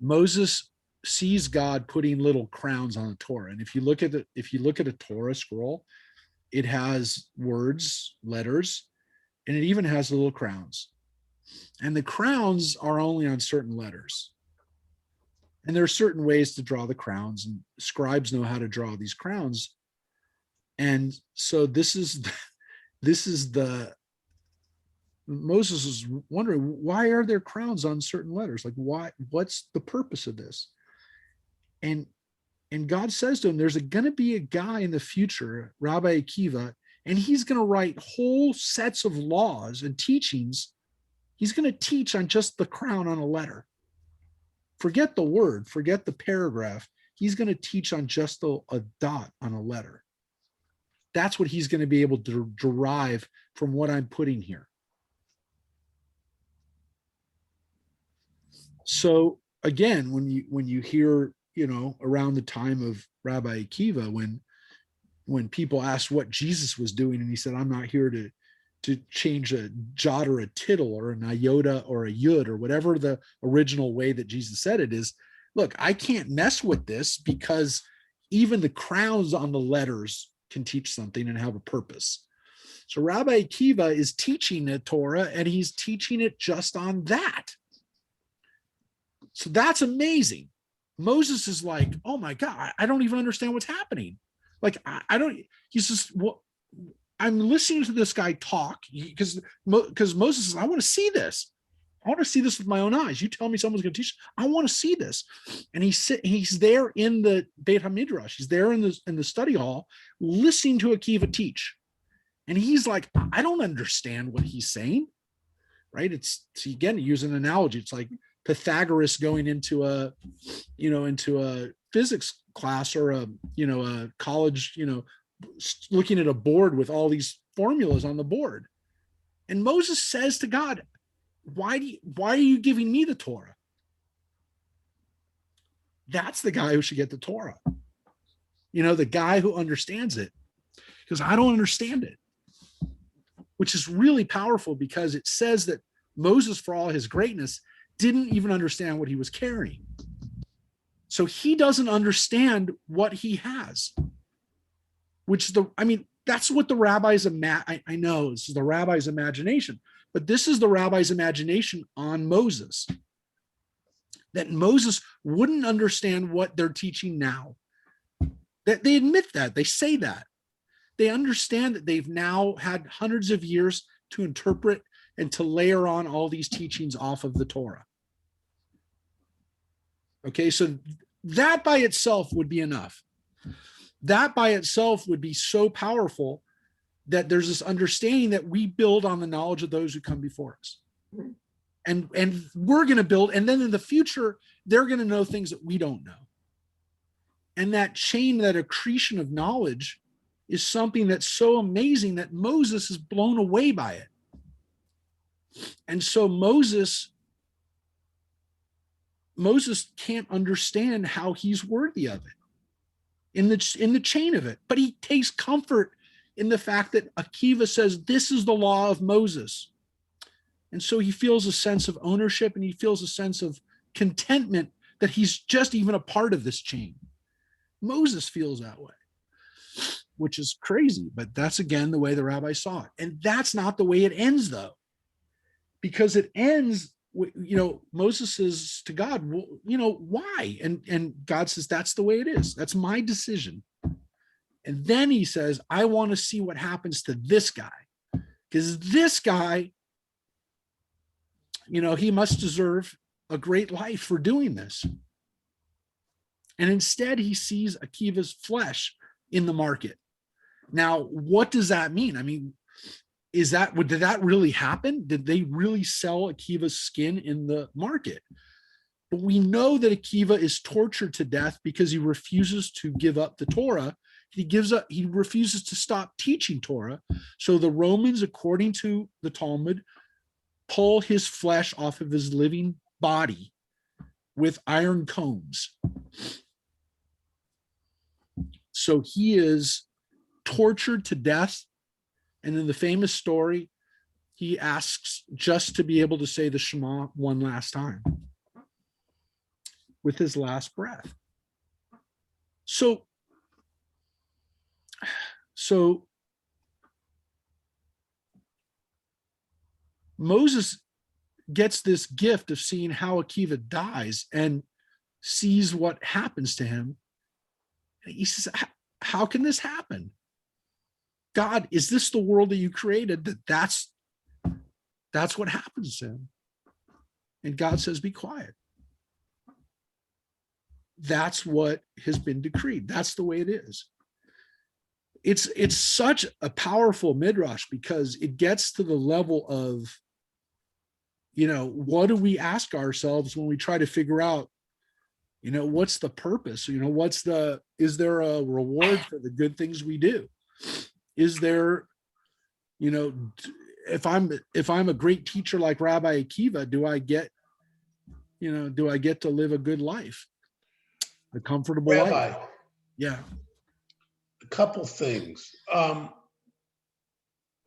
Moses sees God putting little crowns on the Torah, and if you look at a Torah scroll, it has words, letters, and it even has little crowns, and the crowns are only on certain letters, and there are certain ways to draw the crowns, and scribes know how to draw these crowns. And so this is the Moses is wondering, why are there crowns on certain letters? Like, what's the purpose of this? And God says to him, there's going to be a guy in the future, Rabbi Akiva, and he's going to write whole sets of laws and teachings. He's going to teach on just the crown on a letter. Forget the word, forget the paragraph. He's going to teach on just a dot on a letter. That's what he's going to be able to derive from what I'm putting here. So again, when you hear, around the time of Rabbi Akiva, when people asked what Jesus was doing, and he said, I'm not here to change a jot or a tittle or an iota or a yud or whatever the original way that Jesus said it is, look, I can't mess with this, because even the crowns on the letters can teach something and have a purpose. So Rabbi Akiva is teaching the Torah, and he's teaching it just on that. So that's amazing. Moses is like, oh my God, I don't even understand what's happening. Like, I don't, he's just, well, I'm listening to this guy talk because Moses says, I want to see this. I want to see this with my own eyes. You tell me someone's going to teach. I want to see this. And he's there in the Beit HaMidrash. He's there in the study hall, listening to Akiva teach. And he's like, I don't understand what he's saying. Right? It's, again, use an analogy. It's like Pythagoras going into a physics class, or a college, looking at a board with all these formulas on the board. And Moses says to God, why are you giving me the Torah? That's the guy who should get the Torah. The guy who understands it, because I don't understand it, which is really powerful, because it says that Moses, for all his greatness, didn't even understand what he was carrying. So he doesn't understand what he has, which that's what the rabbis, I know this is the rabbi's imagination, but this is the rabbi's imagination on Moses, that Moses wouldn't understand what they're teaching now. That they admit that, they say that. They understand that they've now had hundreds of years to interpret and to layer on all these teachings off of the Torah. Okay, so that by itself would be enough. That by itself would be so powerful that there's this understanding that we build on the knowledge of those who come before us. And we're going to build, and then in the future, they're going to know things that we don't know. And that chain, that accretion of knowledge, is something that's so amazing that Moses is blown away by it. And so Moses can't understand how he's worthy of it. in the chain of it, but he takes comfort in the fact that Akiva says this is the law of Moses. And so he feels a sense of ownership, and he feels a sense of contentment that he's just even a part of this chain. Moses feels that way, which is crazy, but that's again the way the rabbi saw it. And that's not the way it ends, though, because it ends, Moses says to God, well, why? And God says, that's the way it is. That's my decision. And then he says, I want to see what happens to this guy, because this guy, he must deserve a great life for doing this. And instead, he sees Akiva's flesh in the market. Now, what does that mean? I mean, did that really happen? Did they really sell Akiva's skin in the market? But we know that Akiva is tortured to death because he refuses to give up the Torah. He refuses to stop teaching Torah. So the Romans, according to the Talmud, pull his flesh off of his living body with iron combs. So he is tortured to death. And in the famous story, he asks just to be able to say the Shema one last time with his last breath. So Moses gets this gift of seeing how Akiva dies and sees what happens to him. And he says, how can this happen? God, is this the world that you created? That's what happens to him. And God says, be quiet. That's what has been decreed. That's the way it is. It's such a powerful midrash because it gets to the level of, what do we ask ourselves when we try to figure out, what's the purpose? Is there a reward for the good things we do? Is there, if I'm a great teacher like Rabbi Akiva, do I get to live a good life, a comfortable life? Yeah. A couple things.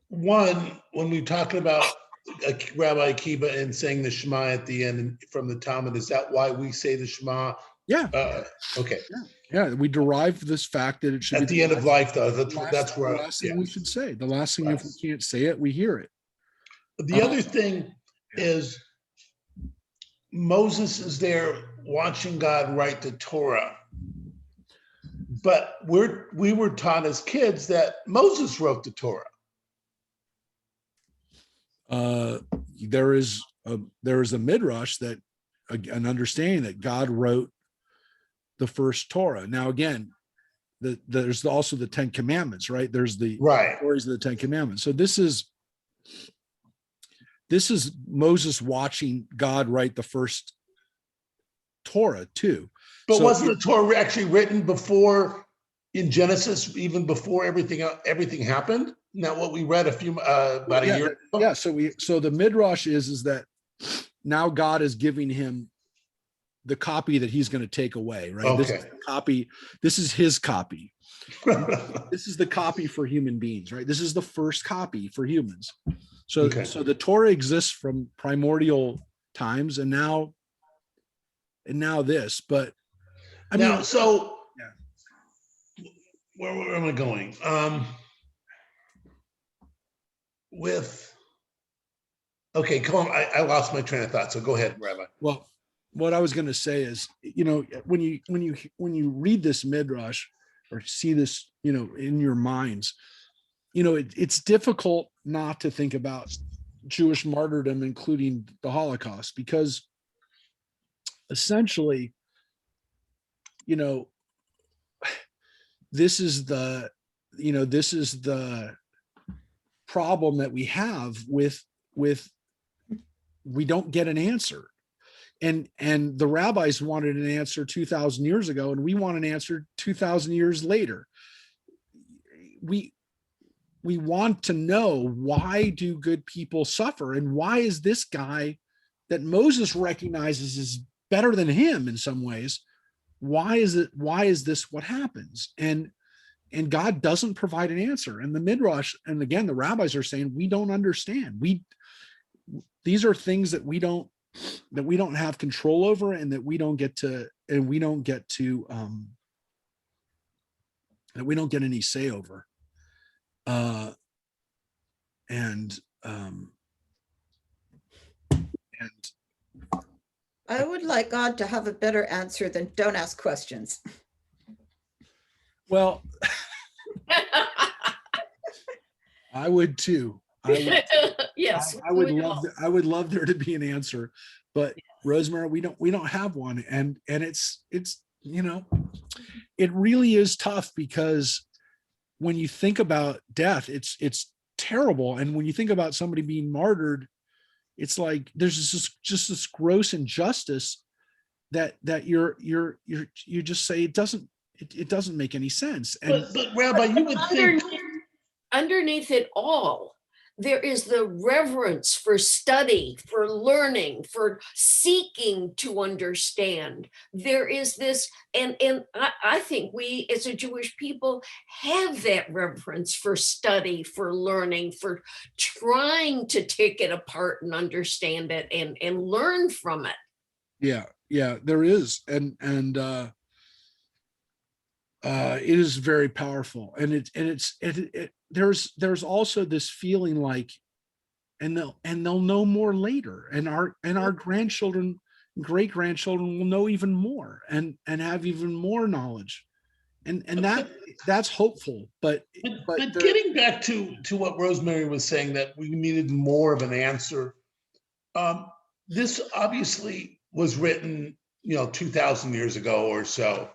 One, when we're talking about Rabbi Akiva and saying the Shema at the end from the Talmud, is that why we say the Shema? Yeah. Okay. Yeah. We derive this fact that it should at be the end of life, though. That's where the last thing we should say. The last thing, if we can't say it, we hear it. The other thing is Moses is there watching God write the Torah. But we were taught as kids that Moses wrote the Torah. There is a midrash that an understanding that God wrote the first Torah. Now, again, there's also the 10 Commandments, right? There's the stories of the 10 Commandments. So this is Moses watching God write the first Torah too. But wasn't the Torah actually written before, in Genesis, even before everything happened? Not what we read about a year ago? Yeah. So the midrash is that now God is giving him the copy that he's going to take away, right? Okay. This is the copy. This is his copy. This is the copy for human beings, right? This is the first copy for humans. So the Torah exists from primordial times, and now this. But I mean, where am I going? Come on. I lost my train of thought. So go ahead, Rabbi. Well, what I was going to say is, when you read this midrash or see this, in your minds, it's difficult not to think about Jewish martyrdom, including the Holocaust, because essentially, this is the problem that we have with we don't get an answer. And the rabbis wanted an answer 2,000 years ago, and we want an answer 2,000 years later. We want to know, why do good people suffer? And why is this guy that Moses recognizes is better than him in some ways? why is this what happens? And God doesn't provide an answer. And the Midrash, and again, the rabbis are saying, we don't understand. These are things that we don't have control over, and that we don't get any say over. And I would like God to have a better answer than don't ask questions. well, I would too. Yes. I would we love all. I would love there to be an answer, but Rosemary, we don't have one, and it's it really is tough, because when you think about death, it's terrible, and when you think about somebody being martyred, it's like there's just this gross injustice that you just say it doesn't make any sense. And But Rabbi, you would think, Underneath it all, there is the reverence for study, for learning, for seeking to understand. There is this, and I think we as a Jewish people have that reverence for study, for learning, for trying to take it apart and understand it and learn from it. yeah, there is. And it is very powerful, and there's also this feeling like, and they'll know more later, and our grandchildren, great grandchildren will know even more, and have even more knowledge, and that's hopeful. But getting back to what Rosemary was saying, that we needed more of an answer. This obviously was written, 2,000 years ago or so.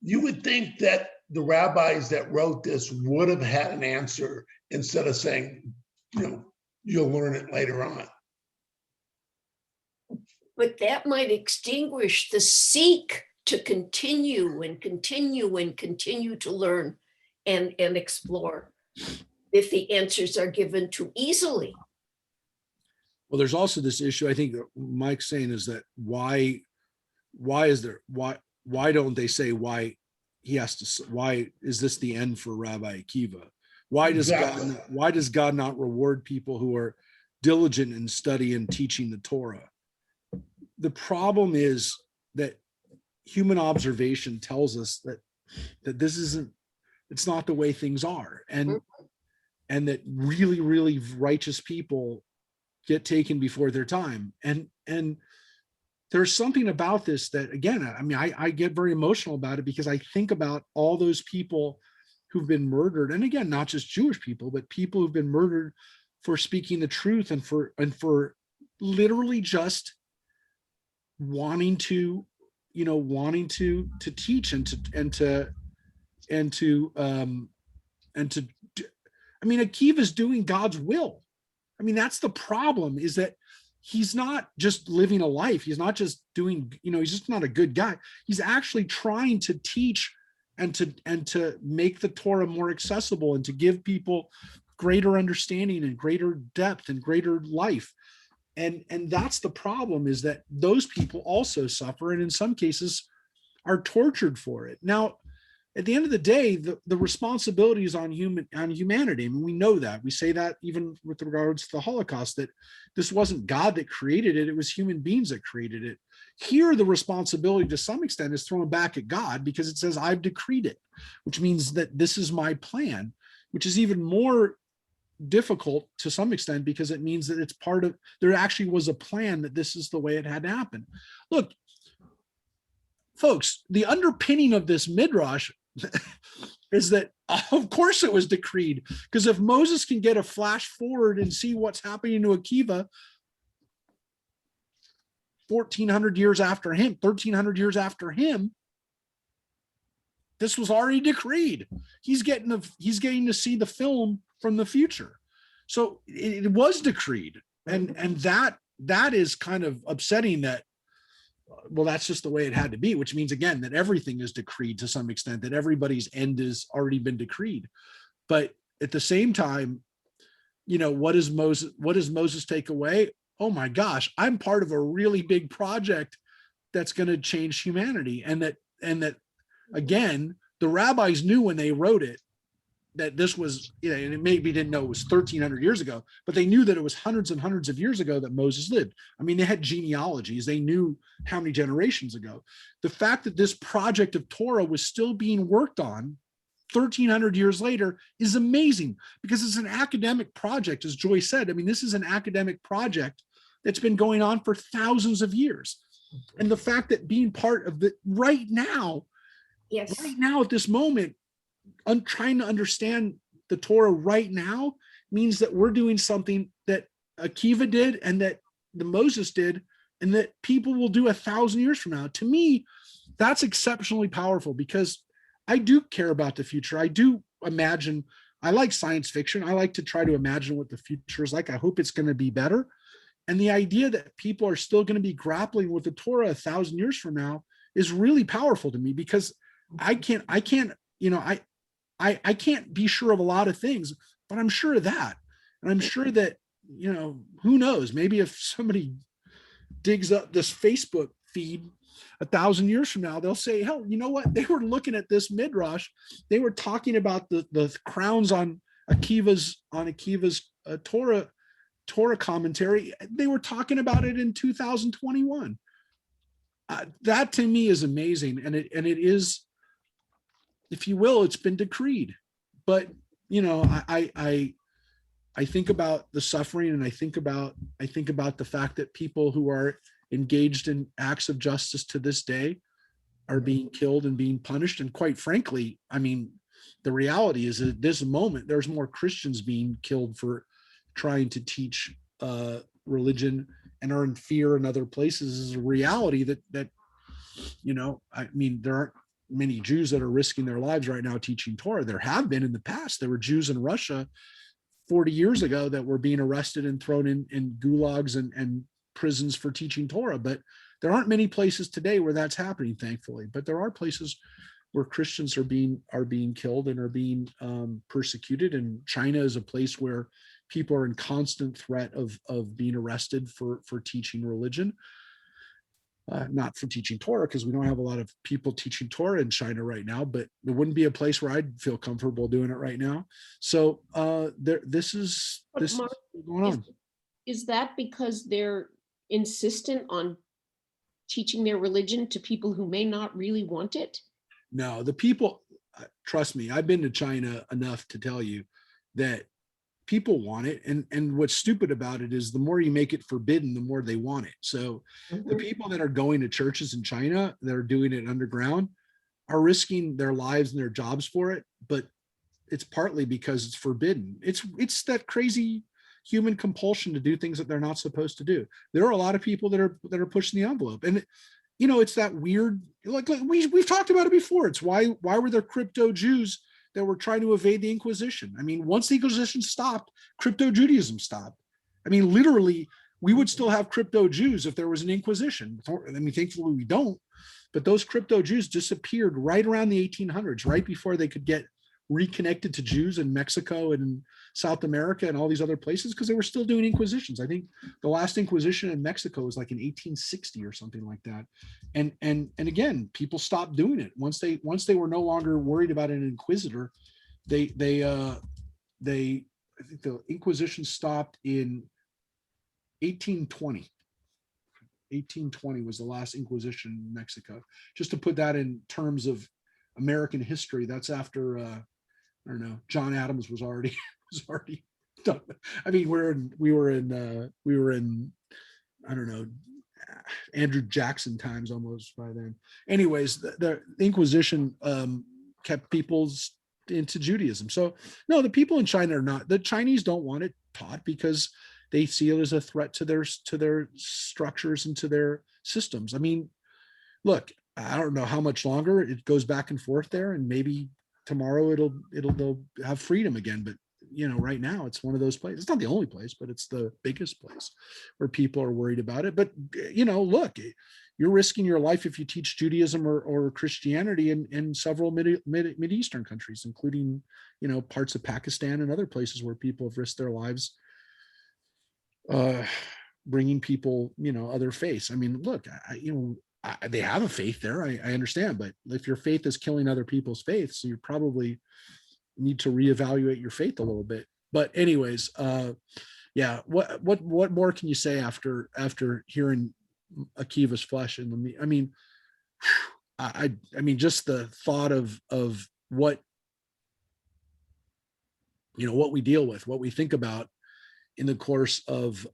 You would think that the rabbis that wrote this would have had an answer, instead of saying, you'll learn it later on. But that might extinguish the seek to continue and continue and continue to learn and explore, if the answers are given too easily. well, there's also this issue, I think Mike's saying, is that why don't they say why is this the end for Rabbi Akiva? Why does God not reward people who are diligent in study and teaching the Torah? The problem is that human observation tells us that this it's not the way things are, and that really, really righteous people get taken before their time. And there's something about this that, again, I mean, I get very emotional about it, because I think about all those people who've been murdered. And again, not just Jewish people, but people who've been murdered for speaking the truth, and for literally just wanting to teach and to I mean, Akiva's doing God's will. I mean, that's the problem, is that he's not just living a life. He's not just doing, he's just not a good guy. He's actually trying to teach and to make the Torah more accessible, and to give people greater understanding and greater depth and greater life. And that's the problem, is that those people also suffer, and in some cases are tortured for it. Now, at the end of the day, the responsibility is on humanity. I mean, we know that. We say that even with regards to the Holocaust, that this wasn't God that created it, it was human beings that created it. Here, the responsibility to some extent is thrown back at God, because it says, I've decreed it, which means that this is my plan, which is even more difficult to some extent, because it means that it's part of, there actually was a plan, that this is the way it had to happen. Look, folks, the underpinning of this Midrash is that, of course, it was decreed, because if Moses can get a flash forward and see what's happening to Akiva 1,400 years after him, 1,300 years after him, this was already decreed. He's getting to see the film from the future. So it was decreed. And that is kind of upsetting, that, well, that's just the way it had to be, which means, again, that everything is decreed to some extent, that everybody's end has already been decreed. But at the same time, what does Moses take away? Oh my gosh, I'm part of a really big project that's going to change humanity. And that again, the rabbis knew when they wrote it that this was, you know, and it maybe didn't know it was 1,300 years ago, but they knew that it was hundreds and hundreds of years ago that Moses lived. I mean, they had genealogies. They knew how many generations ago. The fact that this project of Torah was still being worked on 1,300 years later is amazing, because it's an academic project, as Joy said. I mean, this is an academic project that's been going on for thousands of years. And the fact that being part of it right now at this moment, trying to understand the Torah right now, means that we're doing something that Akiva did and that the Moses did, and that people will do 1,000 years from now. To me, that's exceptionally powerful, because I do care about the future. I do imagine, I like science fiction. I like to try to imagine what the future is like. I hope it's going to be better. And the idea that people are still going to be grappling with the Torah 1,000 years from now is really powerful to me, because I can't be sure of a lot of things, but I'm sure of that. And I'm sure that, you know, who knows, maybe if somebody digs up this Facebook feed 1,000 years from now, they'll say, hell, you know what? They were looking at this Midrash. They were talking about the crowns on Akiva's Torah commentary. They were talking about it in 2021. That to me is amazing. And it is, if you will, it's been decreed. But, you know, I think about the suffering, and I think about the fact that people who are engaged in acts of justice to this day are being killed and being punished. And quite frankly, I mean, the reality is that at this moment, there's more Christians being killed for trying to teach religion and are in fear in other places. Is a reality that, you know, I mean, there aren't many Jews that are risking their lives right now teaching Torah. There have been in the past. There were Jews in Russia 40 years ago that were being arrested and thrown in gulags and prisons for teaching Torah. But there aren't many places today where that's happening, thankfully. But there are places where Christians are being killed and are being persecuted. And China is a place where people are in constant threat of being arrested for teaching religion. Not for teaching Torah, because we don't have a lot of people teaching Torah in China right now, but it wouldn't be a place where I'd feel comfortable doing it right now. So this is Mark, going on. Is that because they're insistent on teaching their religion to people who may not really want it? No, the people, trust me, I've been to China enough to tell you that people want it. And what's stupid about it is the more you make it forbidden, the more they want it. So the people that are going to churches in China that are doing it underground are risking their lives and their jobs for it. But it's partly because it's forbidden. It's that crazy human compulsion to do things that they're not supposed to do. There are a lot of people that are pushing the envelope. And you know, it's that weird, like we've talked about it before. It's why were there crypto Jews that were trying to evade the Inquisition? I mean, once the Inquisition stopped, crypto Judaism stopped. I mean, literally, we would still have crypto Jews if there was an Inquisition. I mean, thankfully we don't, but those crypto Jews disappeared right around the 1800s, right before they could get reconnected to Jews in Mexico and South America and all these other places, because they were still doing Inquisitions. I think the last Inquisition in Mexico was like in 1860 or something like that. And again, people stopped doing it once they were no longer worried about an inquisitor. I think the Inquisition stopped in 1820. 1820 was the last Inquisition in Mexico. Just to put that in terms of American history, that's after I don't know, John Adams was already done. I mean, we were in I don't know, Andrew Jackson times almost by then. Anyways, the Inquisition kept people into Judaism. So no, the people in China are not. The Chinese don't want it taught because they see it as a threat to their structures and to their systems. I mean, look, I don't know how much longer it goes back and forth there, and maybe tomorrow they'll have freedom again. But you know, right now it's one of those places. It's not the only place, but it's the biggest place where people are worried about it. But you know, look, you're risking your life if you teach Judaism or Christianity in several Mideastern countries, including, you know, parts of Pakistan and other places where people have risked their lives bringing people, you know, other faiths. I mean, look, they have a faith there. I understand, but if your faith is killing other people's faith, so you probably need to reevaluate your faith a little bit. But anyways, yeah, what more can you say after hearing Akiva's flesh and the, I mean, I mean, just the thought of what, you know, what we deal with, what we think about in the course of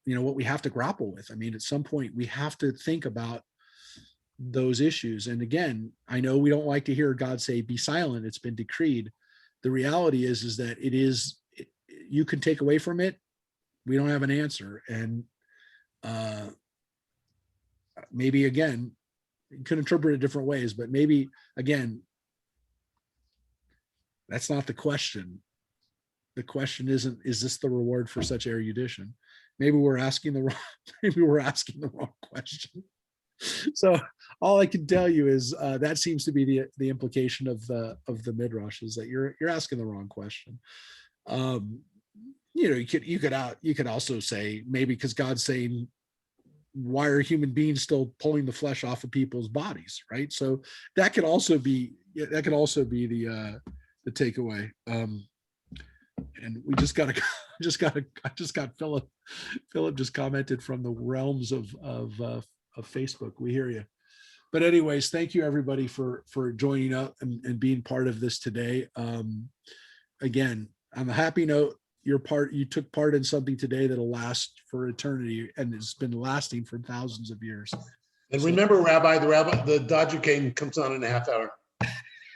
you know, what we have to grapple with. I mean, at some point we have to think about those issues. And again, I know we don't like to hear God say, be silent, it's been decreed. The reality is that you can take away from it. We don't have an answer. And maybe again, you can interpret it different ways, but maybe again, that's not the question. The question isn't, is this the reward for such erudition? Maybe we're asking the wrong question. So all I can tell you is that seems to be the implication of the Midrash, is that you're asking the wrong question. You know, you could also say maybe because God's saying, why are human beings still pulling the flesh off of people's bodies, right? So that could also be the takeaway. And we just got Philip just commented from the realms of Facebook. We hear you. But anyways, thank you everybody for joining up and being part of this today. Again, on a happy note, you took part in something today that'll last for eternity, and it's been lasting for thousands of years. And remember, Rabbi, the Dodger game comes on in a half hour.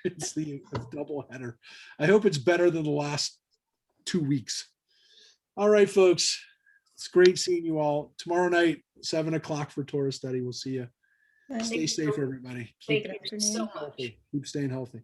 It's the double header. I hope it's better than the last 2 weeks. All right, folks. It's great seeing you all. Tomorrow night, 7 o'clock for Torah study. We'll see you. Stay safe, everybody. Thank you so much. Keep staying healthy.